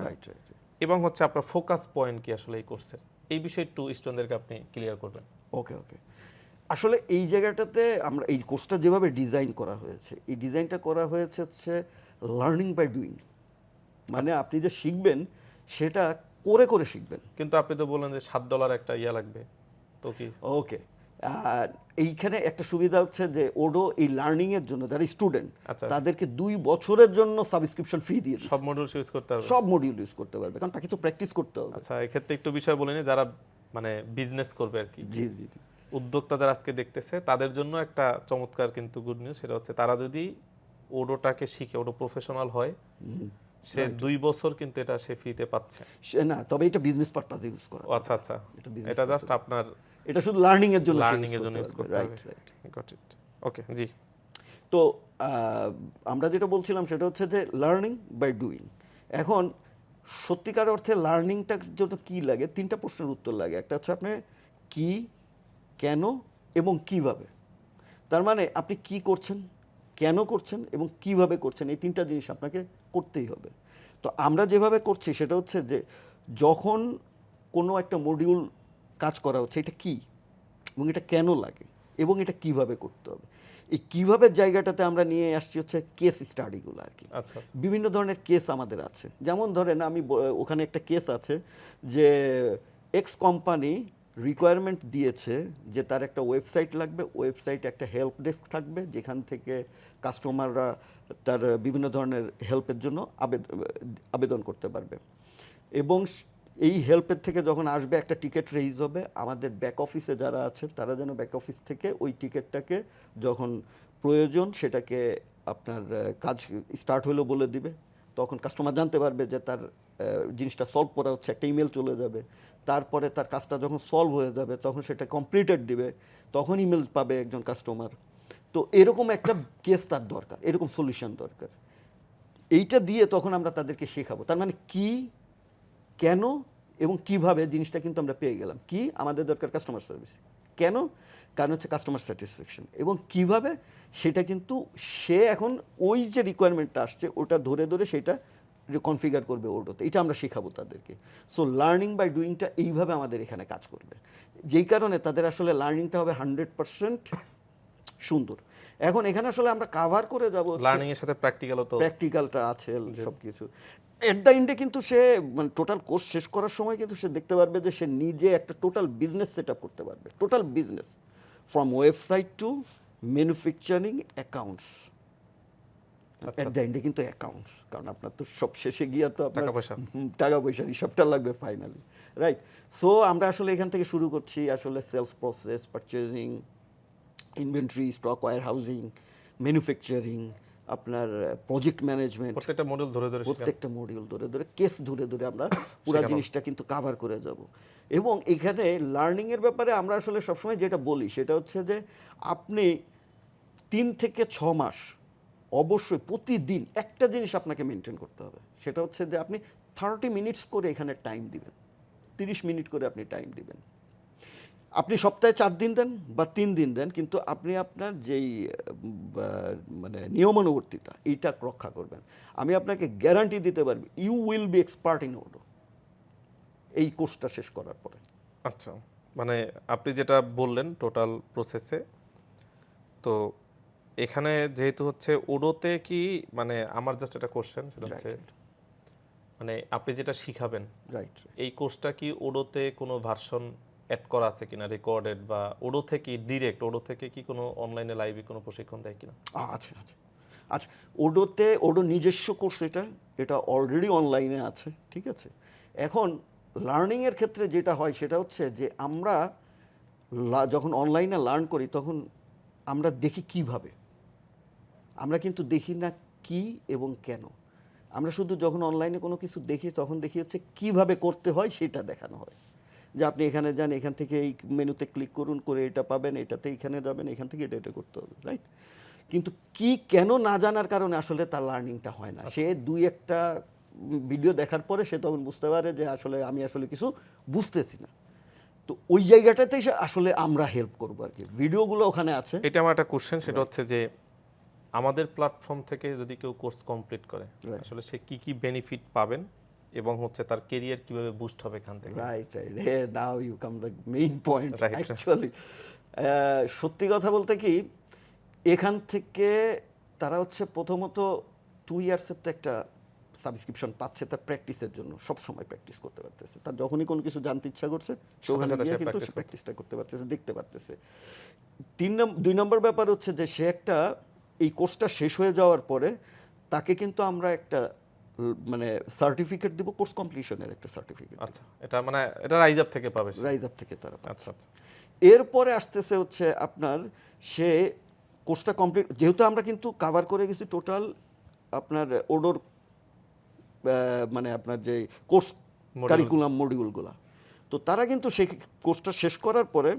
রাইট রাইট। এবং হচ্ছে আপনার ফোকাস পয়েন্ট কি আসলে এই কোর্সের, এই বিষয়ে একটু স্টুডেন্টদেরকে আপনি ক্লিয়ার করবেন। ওকে ওকে। আসলে এই জায়গাটাতে আমরা এই কোর্সটা যেভাবে ডিজাইন করা হয়েছে, এই ডিজাইনটা করা হয়েছে হচ্ছে লার্নিং বাই ডুইং, মানে আপনি যে শিখবেন সেটা করে করে শিখবেন। কিন্তু আপনি তো বললেন যে $7 একটা ইয়া লাগবে, তো কি? ওকে, আর এইখানে একটা সুবিধা হচ্ছে যে ওডো এই লার্নিং এর জন্য যারা স্টুডেন্ট আচ্ছা। তাদেরকে 2 বছরের জন্য সাবস্ক্রিপশন ফ্রি দিয়ে দিচ্ছে। সব মডিউল ইউজ করতে হবে? সব মডিউল ইউজ করতে পারবে, কারণ তাকে তো প্র্যাকটিস করতে হবে। আচ্ছা, এক্ষেত্রে একটু বিষয় বলে নিই, যারা মানে বিজনেস করবে আর কি, জি জি জি। উদ্যোক্তা যারা আজকে দেখতেছে তাদের জন্য একটা চমৎকার কিন্তু গুড নিউজ, সেটা হচ্ছে তারা যদি ওডোটাকে শিখে, ওডো প্রফেশনাল হয়, সে 2 বছর কিন্তু এটা সে ফ্রিতে পাচ্ছে। না, তবে এটা বিজনেস পারপাসে ইউজ করা ও আচ্ছা আচ্ছা, এটা business এটা জাস্ট আপনার এটা শুধু লার্নিং এর জন্য লার্নিং এর জন্য ইউজ করতে হবে। Right right. Got it. Okay, জি। তো আমরা যেটা বলছিলাম সেটা হচ্ছে যে লার্নিং বাই ডুইং। এখন সত্যিকার অর্থে লার্নিংটার জন্য কী লাগে, 3টা প্রশ্নের উত্তর লাগে। একটা হচ্ছে আপনার কি, কেন এবং কিভাবে। তার মানে আপনি কি করছেন, কেন করছেন এবং কিভাবে করছেন, এই 3টা জিনিস আপনাকে করতেই হবে। তো আমরা যেভাবে করছি সেটা হচ্ছে যে যখন কোনো একটা মডিউল কাজ করা হচ্ছে, এটা কি এবং এটা কেন লাগে এবং এটা কিভাবে করতে হবে, এই কিভাবে জায়গাটাতে আমরা নিয়ে আসছি হচ্ছে কেস স্টাডিগুলো আর কি। আচ্ছা আচ্ছা, বিভিন্ন ধরনের কেস আমাদের আছে। যেমন ধরেন ওখানে একটা কেস আছে যে এক্স কোম্পানি রিকোয়ারমেন্ট দিয়েছে যে তার একটা ওয়েবসাইট লাগবে, ওয়েবসাইটে একটা হেল্প ডেস্ক থাকবে যেখান থেকে কাস্টমাররা তার বিভিন্ন ধরনের হেল্পের জন্য আবেদন করতে পারবে, এবং এই হেল্পের থেকে যখন আসবে একটা টিকিট রেইজ হবে। আমাদের ব্যাক অফিসে যারা আছেন তারা যেন ব্যাক অফিস থেকে ওই টিকিটটাকে যখন প্রয়োজন সেটাকে আপনার কাজ স্টার্ট হলো বলে দিবে। তখন কাস্টমার জানতে পারবে যে তার জিনিসটা সলভ করা হচ্ছে, একটা ইমেল চলে যাবে। তারপরে তার কাজটা যখন সলভ হয়ে যাবে তখন সেটা কমপ্লিটেড দিবে, তখন ইমেল পাবে একজন কাস্টমার। তো এরকম একটা কেস তার দরকার, এরকম সলিউশন দরকার। এইটা দিয়ে তখন আমরা তাদেরকে শেখাবো। তার মানে কি, কেন এবং কিভাবে জিনিসটা কিন্তু আমরা পেয়ে গেলাম। কি, আমাদের দরকার কাস্টমার সার্ভিস। কেন, কারণ হচ্ছে কাস্টমার স্যাটিসফ্যাকশন। এবং কিভাবে, সেটা কিন্তু সে এখন ওই যে রিকোয়ারমেন্টটা আসছে ওটা ধরে ধরে সেটা কনফিগার করবে ওটাতে, এটা আমরা শেখাবো তাদেরকে। সো লার্নিং বাই ডুইংটা এইভাবে আমাদের এখানে কাজ করবে, যেই কারণে তাদের আসলে লার্নিংটা হবে 100% সুন্দর। এখন এখানে আসলে আমরা কাভার করে যাবো লার্নিং এর সাথে প্র্যাকটিক্যালও তো, প্র্যাকটিক্যালটা আছে সব কিছু। এট দ্য এন্ডে কিন্তু সে মানে টোটাল কোর্স শেষ করার সময় কিন্তু সে দেখতে পারবে যে সে নিজে একটা টোটাল বিজনেস সেট আপ করতে পারবে, total business from website to manufacturing accounts. At the এন্ডে কিন্তু অ্যাকাউন্টস, কারণ আপনার তো সব শেষে গিয়ে তো আপনার টাকা পয়সার হিসাবটা লাগবে ফাইনালি, রাইট? সো আমরা আসলে এখান থেকে শুরু করছি আসলে sales process, purchasing, inventory, stock warehousing, manufacturing, আপনার প্রজেক্ট ম্যানেজমেন্ট, প্রত্যেকটা মডিউল ধরে ধরে প্রত্যেকটা মডিউল ধরে ধরে কেস ধরে ধরে আমরা পুরো জিনিসটা কিন্তু কভার করে যাব। এবং এখানে লার্নিংয়ের ব্যাপারে আমরা আসলে সবসময় যেটা বলি সেটা হচ্ছে যে আপনি 3 থেকে 6 মাস অবশ্যই প্রতিদিন একটা জিনিস আপনাকে মেনটেন করতে হবে, সেটা হচ্ছে যে আপনি 30 মিনিটস করে এখানে টাইম দিবেন, 30 মিনিট করে আপনি টাইম দিবেন। আপনি সপ্তাহে 4 দিন দেন বা 3 দিন দেন, কিন্তু আপনি আপনার যেই মানে নিয়মানুবর্তিতা এইটা রক্ষা করবেন। আমি আপনাকে গ্যারান্টি দিতে পারবি you will be expert in Odoo এই কোর্সটা শেষ করার পরে। আচ্ছা, মানে আপনি যেটা বললেন টোটাল প্রসেসে, তো এখানে যেহেতু হচ্ছে ওডোতে কি, মানে আমার জাস্ট একটা কোশ্চেন, সেটা হচ্ছে মানে আপনি যেটা শিখাবেন, রাইট, এই কোর্সটা কি ওডোতে কোনো ভার্সন অ্যাড করা আছে কিনা, রেকর্ডেড, বা ওডো থেকে ডিরেক্ট, ওডো থেকে কি কোনো অনলাইনে লাইভে কোনো প্রশিক্ষণ দেয় কিনা? আচ্ছা আচ্ছা আচ্ছা, ওডো নিজস্ব কোর্স, এটা অলরেডি অনলাইনে আছে, ঠিক আছে। এখন লার্নিংয়ের ক্ষেত্রে যেটা হয় সেটা হচ্ছে যে আমরা যখন অনলাইনে লার্ন করি তখন আমরা দেখি কিভাবে, আমরা কিন্তু দেখি না কি এবং কেন। আমরা শুধু যখন অনলাইনে কোনো কিছু দেখি তখন দেখি হচ্ছে কিভাবে করতে হয় সেটা দেখানো হয়, যে আপনি এখানে যান, এখান থেকে এই মেনুতে ক্লিক করুন, করে এটা পাবেন, এটাতে এখানে যাবেন, এখান থেকে এটা করতে হবে, রাইট? কিন্তু কি কেন না জানার কারণে আসলে তার লার্নিংটা হয় না। সে 2-1টা ভিডিও দেখার পরে সে তখন বুঝতে পারে যে আসলে আমি আসলে কিছু বুঝতেছি না। তো ওই জায়গাটাতেই আসলে আমরা হেল্প করবো আর কি, ভিডিওগুলো ওখানে আছে। এটা আমার একটা কোশ্চেন, সেটা হচ্ছে যে আমাদের প্ল্যাটফর্ম থেকে যদি কেউ কোর্স কমপ্লিট করে আসলে সে কি কি বেনিফিট পাবেন এবং হচ্ছে তার ক্যারিয়ার কিভাবে বুস্ট হবে এখান থেকে? Right right, now you come the main point actually. সত্যি কথা বলতে কি, এখান থেকে তারা হচ্ছে প্রথমত 2 ইয়ার্সের তো একটা সাবস্ক্রিপশন পাচ্ছে তার প্র্যাকটিসের জন্য, সব সময় প্র্যাকটিস করতে পারতেছে। তার যখনই কোনো কিছু জানতে ইচ্ছা করছে সে ওখানে সাথে গিয়ে সে কিন্তু practice সে প্র্যাকটিসটা করতে পারতেছে, দেখতে পারতেছে। 2 নম্বর ব্যাপার হচ্ছে যে সে একটা এই কোর্সটা শেষ হয়ে যাওয়ার পরে তাকে কিন্তু আমরা একটা মানে সার্টিফিকেট দিব, কোর্স কমপ্লিশনের একটা সার্টিফিকেট, আচ্ছা, এটা মানে এটা রাইজ আপ থেকে পাবে সে? রাইজ আপ থেকে তারা পাচ্ছে। আচ্ছা আচ্ছা, এরপরে আসতেছে হচ্ছে আপনার সে কোর্সটা কমপ্লিট, যেহেতু আমরা কিন্তু কাভার করে গেছি টোটাল আপনার ওডোর মানে আপনার যে কোর্স Module। কারিকুলাম মডিউলগুলো, তো তারা কিন্তু সেই কোর্সটা শেষ করার পরে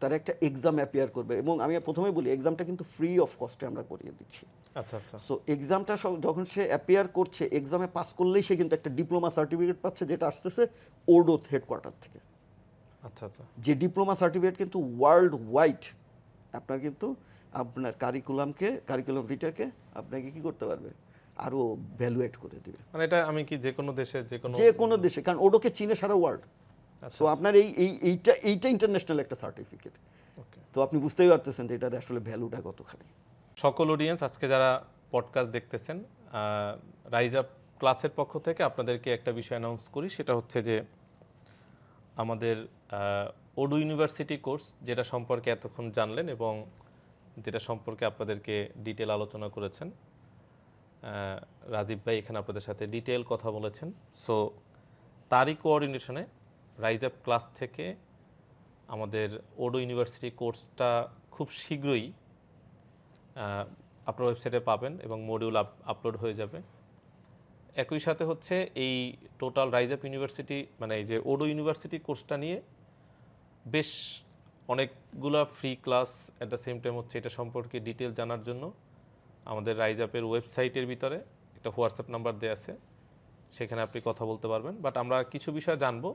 তারা একটা এক্সাম অ্যাপিয়ার করবে। এবং আমি প্রথমেই বলি এক্সামটা কিন্তু ফ্রি অফ কস্টে আমরা করিয়ে দিচ্ছি। আচ্ছা আচ্ছা, সো এক্সামটা যখন সে অ্যাপিয়ার করছে, এক্সামে পাস করলেই সে কিন্তু একটা ডিপ্লোমা সার্টিফিকেট পাচ্ছে, যেটা আসতেছে ওডোথ হেডকোয়ার্টার থেকে। আচ্ছা আচ্ছা, যে ডিপ্লোমা সার্টিফিকেট কিন্তু ওয়ার্ল্ড ওয়াইড আপনার কিন্তু আপনার কারিকুলাম ভিটাকে আপনাকে কি করতে পারবে, আরও ভ্যালুয়েট করে দিবে মানে এটা আমি কি যে কোনো দেশে যে কোনো দেশে, কারণ ওডোকে চিনে সারা ওয়ার্ল্ড। আচ্ছা সো আপনার এইটা ইন্টারন্যাশনাল একটা সার্টিফিকেট। ওকে। তো আপনি বুঝতেই পারতেছেন যে এটার আসলে ভ্যালুটা কতখানি। সকল অডিয়েন্স আজকে যারা পডকাস্ট দেখতেছেন, রাইজ আপ ক্লাসের পক্ষ থেকে আপনাদেরকে একটা বিষয় অ্যানাউন্স করি, সেটা হচ্ছে যে আমাদের ওডো ইউনিভার্সিটি কোর্স, যেটা সম্পর্কে এতক্ষণ জানলেন এবং যেটা সম্পর্কে আপনাদেরকে ডিটেল আলোচনা করেছেন রাজীব ভাই, এখানে আপনাদের সাথে ডিটেল কথা বলেছেন। সো তারই কোঅর্ডিনেশনে রাইজ আপ ক্লাস থেকে আমাদের ওডো ইউনিভার্সিটি কোর্সটা খুব শীঘ্রই আপনার ওয়েবসাইটে পাবেন এবং মডিউল আপলোড হয়ে যাবে। একই সাথে হচ্ছে এই টোটাল রাইজ আপ ইউনিভার্সিটি মানে এই যে ওডো ইউনিভার্সিটি কোর্সটা নিয়ে বেশ অনেকগুলা free class, at the same time হচ্ছে এটা সম্পর্কে ডিটেল জানার জন্য আমাদের রাইজ আপের ওয়েবসাইটের ভিতরে একটা হোয়াটসঅ্যাপ নাম্বার দেওয়া আছে, সেখানে আপনি কথা বলতে পারবেন। বাট আমরা কিছু বিষয় জানবো,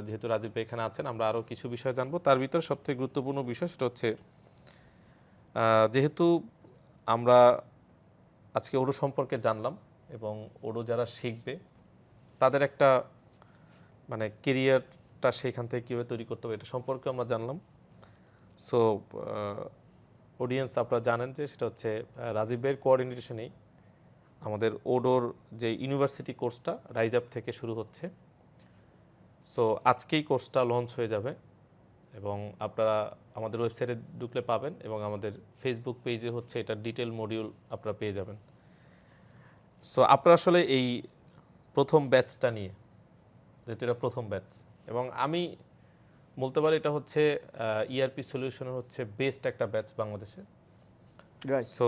যেহেতু রাজীব ভাই এখানে আছেন, আমরা আরও কিছু বিষয় জানবো। তার ভিতরে সবথেকে গুরুত্বপূর্ণ বিষয় সেটা হচ্ছে যেহেতু আমরা আজকে ওডো সম্পর্কে জানলাম এবং ওডো যারা শিখবে তাদের একটা মানে কেরিয়ারটা সেখান থেকে কীভাবে তৈরি করতে হবে এটা সম্পর্কে আমরা জানলাম। সো অডিয়েন্স আপনারা জানেন যে সেটা হচ্ছে রাজীব ভাইয়ের কোঅর্ডিনেশনেই আমাদের ওডোর যে ইউনিভার্সিটি কোর্সটা রাইজ আপ থেকে শুরু হচ্ছে। সো আজকেই কোর্সটা লঞ্চ হয়ে যাবে এবং আপনারা আমাদের ওয়েবসাইটে ঢুকলে পাবেন এবং আমাদের ফেসবুক পেজে হচ্ছে এটা ডিটেল মডিউল আপনারা পেয়ে যাবেন। সো আপনারা আসলে এই প্রথম ব্যাচটা নিয়ে, যেহেতু এটা প্রথম ব্যাচ এবং আমি বলতে পারি এটা হচ্ছে ইআরপি সলিউশনের হচ্ছে বেস্ট একটা ব্যাচ বাংলাদেশে। সো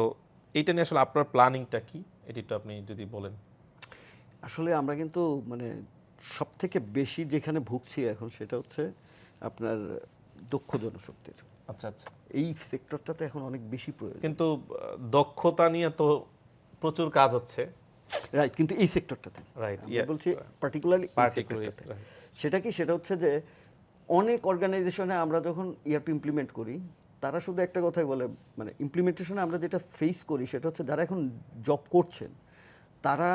এইটা নিয়ে আসলে আপনার প্ল্যানিংটা কি, এটি তো আপনি যদি বলেন। আসলে আমরা কিন্তু মানে সব থেকে বেশি যেখানে ভুগছি এখন সেটা হচ্ছে আপনার দক্ষ জনশক্তির। আচ্ছা আচ্ছা, এই সেক্টরটাতে এখন অনেক বেশি প্রয়োজন। কিন্তু দক্ষতা নিয়ে তো প্রচুর কাজ হচ্ছে, রাইট, কিন্তু এই সেক্টরটাতে রাইট, বলছি পার্টিকুলারলি সেটা কি, সেটা হচ্ছে যে অনেক অর্গানাইজেশনে আমরা যখন ইআরপি ইমপ্লিমেন্ট করি তারা শুধু একটা কথাই বলে, মানে ইমপ্লিমেন্টেশনে আমরা যেটা ফেস করি সেটা হচ্ছে যারা এখন জব করছেন তারা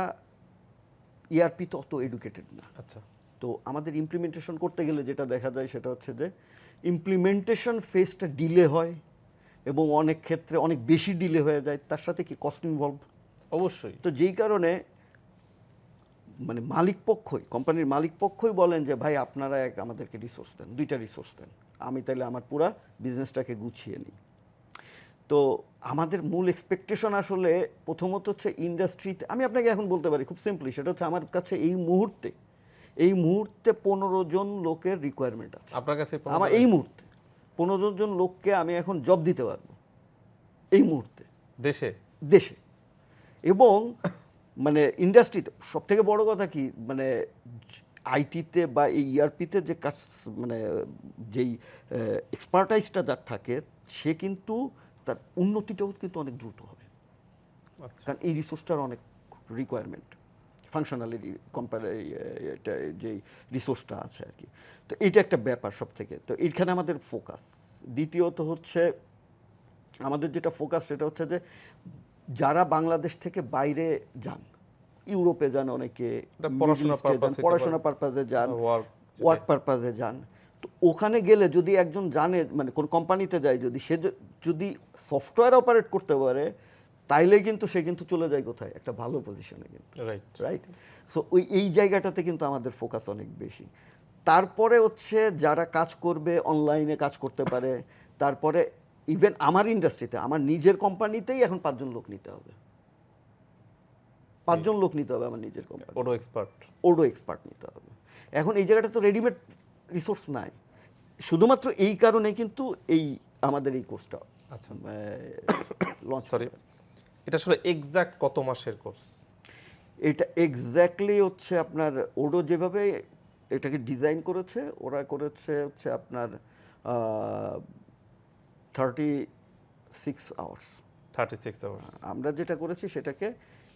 ইআরপি তো অত এডুকেটেড না। আচ্ছা, তো আমাদের ইমপ্লিমেন্টেশন করতে গেলে যেটা দেখা যায় সেটা হচ্ছে যে ইমপ্লিমেন্টেশন ফেজটা ডিলে হয় এবং অনেক ক্ষেত্রে অনেক বেশি ডিলে হয়ে যায়, তার সাথে কি কস্ট ইনভলভ অবশ্যই। তো যেই কারণে মানে মালিক পক্ষই, কোম্পানির মালিক পক্ষই বলেন যে ভাই আপনারা আমাদেরকে রিসোর্স দেন, 2টা রিসোর্স দেন, আমি তাহলে আমার পুরা বিজনেসটাকে গুছিয়ে নিই। তো আমাদের মূল এক্সপেকটেশন আসলে প্রথমত হচ্ছে ইন্ডাস্ট্রিতে, আমি আপনাকে এখন বলতে পারি খুব সিম্পলি, সেটা হচ্ছে আমার কাছে এই মুহূর্তে 15 জন লোকের রিকোয়ারমেন্ট আছে আপনার কাছে আমার এই মুহূর্তে 15 জন লোককে আমি এখন জব দিতে পারবো এই মুহূর্তে দেশে। এবং মানে ইন্ডাস্ট্রিতে সব থেকে বড় কথা কি, মানে আইটিতে বা এই ইআরপিতে যে কাজ মানে যেই এক্সপার্টাইজটা যার থাকে সে কিন্তু তার উন্নতিটাও কিন্তু অনেক দ্রুত হবে, কারণ এই রিসোর্সটার অনেক রিকোয়ারমেন্ট ফাংশনালি এটা যেই রিসোর্সটা আছে আর কি। তো এইটা একটা ব্যাপার সব থেকে, তো এইখানে আমাদের ফোকাস। দ্বিতীয়ত হচ্ছে আমাদের যেটা ফোকাস সেটা হচ্ছে যে যারা বাংলাদেশ থেকে বাইরে যান, ইউরোপে যান, অনেকে পড়াশোনা পারপাজে যান, ওয়ার্ক পারপাজে যান, তো ওখানে গেলে যদি একজন জানে মানে কোন কোম্পানিতে যায়, যদি সে যদি সফটওয়্যার অপারেট করতে পারে তাইলে কিন্তু সে কিন্তু চলে যায় কোথায়, একটা ভালো পজিশনে কিন্তু, রাইট। রাইট। সো এই জায়গাটাতে কিন্তু আমাদের ফোকাস অনেক বেশি। তারপরে হচ্ছে যারা কাজ করবে অনলাইনে কাজ করতে পারে, তারপরে ইভেন আমার ইন্ডাস্ট্রিতে, আমার নিজের কোম্পানিতেই এখন 5 জন লোক নিতে হবে, 5 জন লোক নিতে হবে আমার নিজের company, Odoo expert. Odoo expert নিতে হবে। এখন এই জায়গাটা তো রেডিমেড রিসোর্স নাই, শুধুমাত্র এই কারণে কিন্তু এই আমাদের এই কোর্সটা আচ্ছা লঞ্চ। সরি, এটা আসলে এক্সাক্ট কত মাসের কোর্স? এটা এক্স্যাক্টলি হচ্ছে আপনার ওডো যেভাবে এটাকে ডিজাইন করেছে, ওরা করেছে হচ্ছে আপনার 36 আওয়ার্স। 36 আওয়ার্স। আমরা যেটা করেছি সেটাকে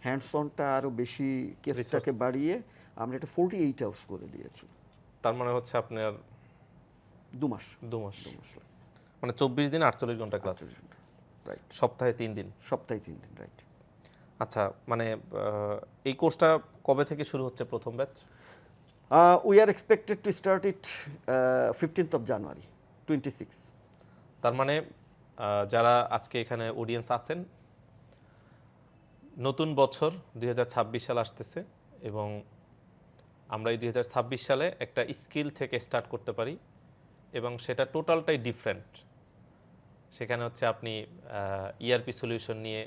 হ্যান্ডস অনটা আরও বেশি কেসটাকে বাড়িয়ে আমরা এটা 48 আওয়ার্স করে দিয়েছি। তার মানে হচ্ছে আপনার 2 মাস। 2 মাস, মানে 24 দিন 48 ঘন্টা ক্লাস, রাইট। সপ্তাহে 3 দিন। সপ্তাহে 3 দিন, রাইট। আচ্ছা, মানে এই কোর্সটা কবে থেকে শুরু হচ্ছে প্রথম batch? We are expected to start it 15th of January 26। তার মানে যারা আজকে এখানে অডিয়েন্স আছেন, নতুন বছর 2026 সাল আসতেছে এবং আমরা এই 2026 সালে একটা স্কিল থেকে স্টার্ট করতে পারি এবং সেটা টোটালটাই ডিফারেন্ট। সেখানে হচ্ছে আপনি ইআরপি সলিউশন নিয়ে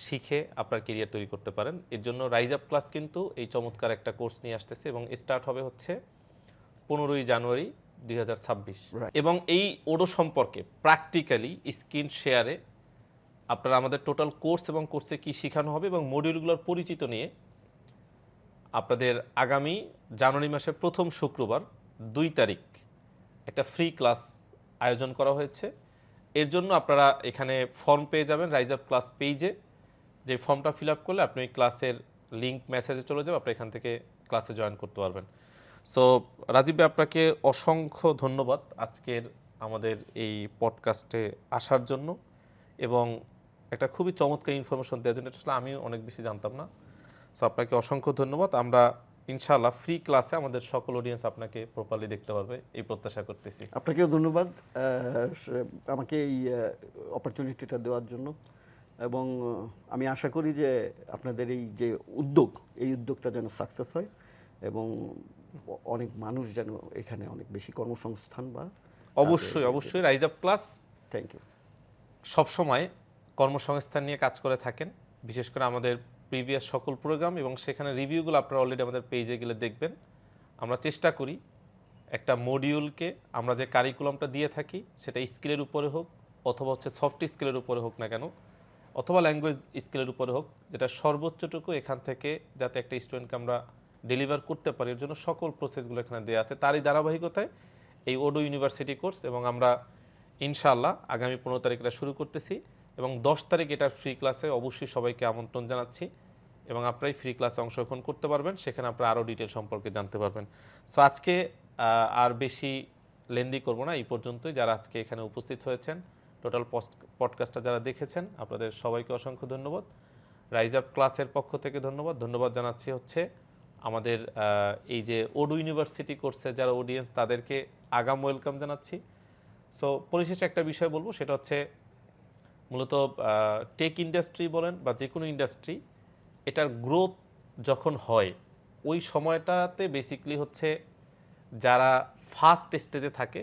শিখে আপনার কেরিয়ার তৈরি করতে পারেন। এর জন্য রাইজ আপ ক্লাস কিন্তু এই চমৎকার একটা কোর্স নিয়ে আসতেছে এবং স্টার্ট হবে হচ্ছে 15ই জানুয়ারি 2026। এবং এই ওডো সম্পর্কে প্র্যাকটিক্যালি স্ক্রিন শেয়ারে আপনারা আমাদের টোটাল কোর্স এবং কোর্সে কি শেখানো হবে এবং মডিউলগুলোর পরিচিত নিয়ে আপনাদের আগামী জানুয়ারি মাসের প্রথম শুক্রবার 2 তারিখ একটা ফ্রি ক্লাস আয়োজন করা হয়েছে। এর জন্য আপনারা এখানে ফর্ম পেয়ে যাবেন রাইজ আপ ক্লাস পেজে। যে ফর্মটা ফিল আপ করলে আপনি ক্লাসের লিঙ্ক মেসেজে চলে যাবে, আপনি এখান থেকে ক্লাসে জয়েন করতে পারবেন। সো রাজীব ভাই, আপনাকে অসংখ্য ধন্যবাদ আজকের আমাদের এই পডকাস্টে আসার জন্য এবং একটা খুবই চমৎকার ইনফরমেশন দেওয়ার জন্য। আসলে আমি অনেক বেশি জানতাম না। সো আপনাকে অসংখ্য ধন্যবাদ। আমরা ইনশাআল্লাহ ফ্রি ক্লাসে আমাদের সকল অডিয়েন্স আপনাকে প্রপারলি দেখতে পারবে এই প্রত্যাশা করতেছি। আপনাকেও ধন্যবাদ আমাকে এই অপরচুনিটিটা দেওয়ার জন্য এবং আমি আশা করি যে আপনাদের এই যে উদ্যোগ, এই উদ্যোগটা যেন সাকসেস হয় এবং অনেক মানুষ যেন এখানে অনেক বেশি কর্মসংস্থান বা অবশ্যই rise up class thank you সবসময় কর্মসংস্থান নিয়ে কাজ করে থাকেন, বিশেষ করে আমাদের প্রিভিয়াস সকল প্রোগ্রাম এবং সেখানে রিভিউগুলো আপনারা অলরেডি আমাদের পেজে গেলে দেখবেন। আমরা চেষ্টা করি একটা মডিউলকে আমরা যে কারিকুলামটা দিয়ে থাকি সেটা স্কিলের উপরে হোক অথবা হচ্ছে সফট স্কিলের উপরে হোক না কেন, অথবা ল্যাঙ্গুয়েজ স্কিলের উপরে হোক, যেটা সর্বোচ্চটুকু এখান থেকে যাতে একটা স্টুডেন্টকে আমরা ডেলিভার করতে পারি এর জন্য সকল প্রসেসগুলো এখানে দেওয়া আছে। তারই ধারাবাহিকতায় এই ওডো ইউনিভার্সিটি কোর্স এবং আমরা ইনশাআল্লাহ আগামী 15 তারিখ এটা শুরু করতেছি এবং 10 তারিখ এটার ফ্রি ক্লাসে অবশ্যই সবাইকে আমন্ত্রণ জানাচ্ছি এবং আপনারাই ফ্রি ক্লাসে অংশগ্রহণ করতে পারবেন, সেখানে আপনারা আরও ডিটেল সম্পর্কে জানতে পারবেন। সো আজকে আর বেশি লেন্দি করব না, এই পর্যন্তই। যারা আজকে এখানে উপস্থিত হয়েছেন, টোটাল পডকাস্টটা যারা দেখেছেন, আপনাদের সবাইকে অসংখ্য ধন্যবাদ। রাইজ আপ ক্লাসের পক্ষ থেকে ধন্যবাদ জানাচ্ছি হচ্ছে আমাদের এই যে ওডো ইউনিভার্সিটি কোর্সের যারা অডিয়েন্স তাদেরকে আগাম ওয়েলকাম জানাচ্ছি। সো পরিশেষে একটা বিষয় বলবো, সেটা হচ্ছে মূলত টেক ইন্ডাস্ট্রি বলেন বা যে কোনো ইন্ডাস্ট্রি, এটার গ্রোথ যখন হয় ওই সময়টাতে বেসিক্যালি হচ্ছে যারা ফার্স্ট স্টেজে থাকে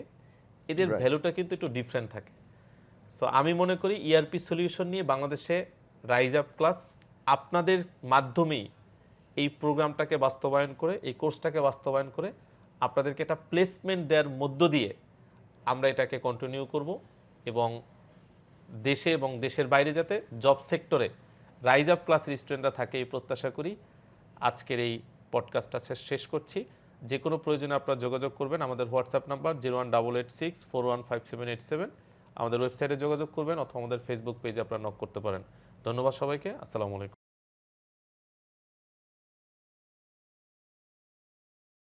এদের ভ্যালুটা কিন্তু একটু ডিফারেন্ট থাকে। সো আমি মনে করি ইআরপি সলিউশন নিয়ে বাংলাদেশে রাইজ আপ ক্লাস আপনাদের মাধ্যমেই এই প্রোগ্রামটাকে বাস্তবায়ন করে, এই কোর্সটাকে বাস্তবায়ন করে আপনাদেরকে একটা প্লেসমেন্ট দেওয়ার মধ্য দিয়ে আমরা এটাকে কন্টিনিউ করব এবং দেশে এবং দেশের বাইরে যাতে জব সেক্টরে রাইজ আপ ক্লাসের স্টুডেন্টরা থাকে এই প্রত্যাশা করি। আজকের এই পডকাস্টটা শেষ করছি। যে কোনো প্রয়োজনে আপনারা যোগাযোগ করবেন আমাদের হোয়াটসঅ্যাপ নাম্বার 01886415787, আমাদের ওয়েবসাইটে যোগাযোগ করবেন অথবা আমাদের ফেসবুক পেজে আপনারা নক করতে পারেন। ধন্যবাদ সবাইকে। আসসালামু আলাইকুম।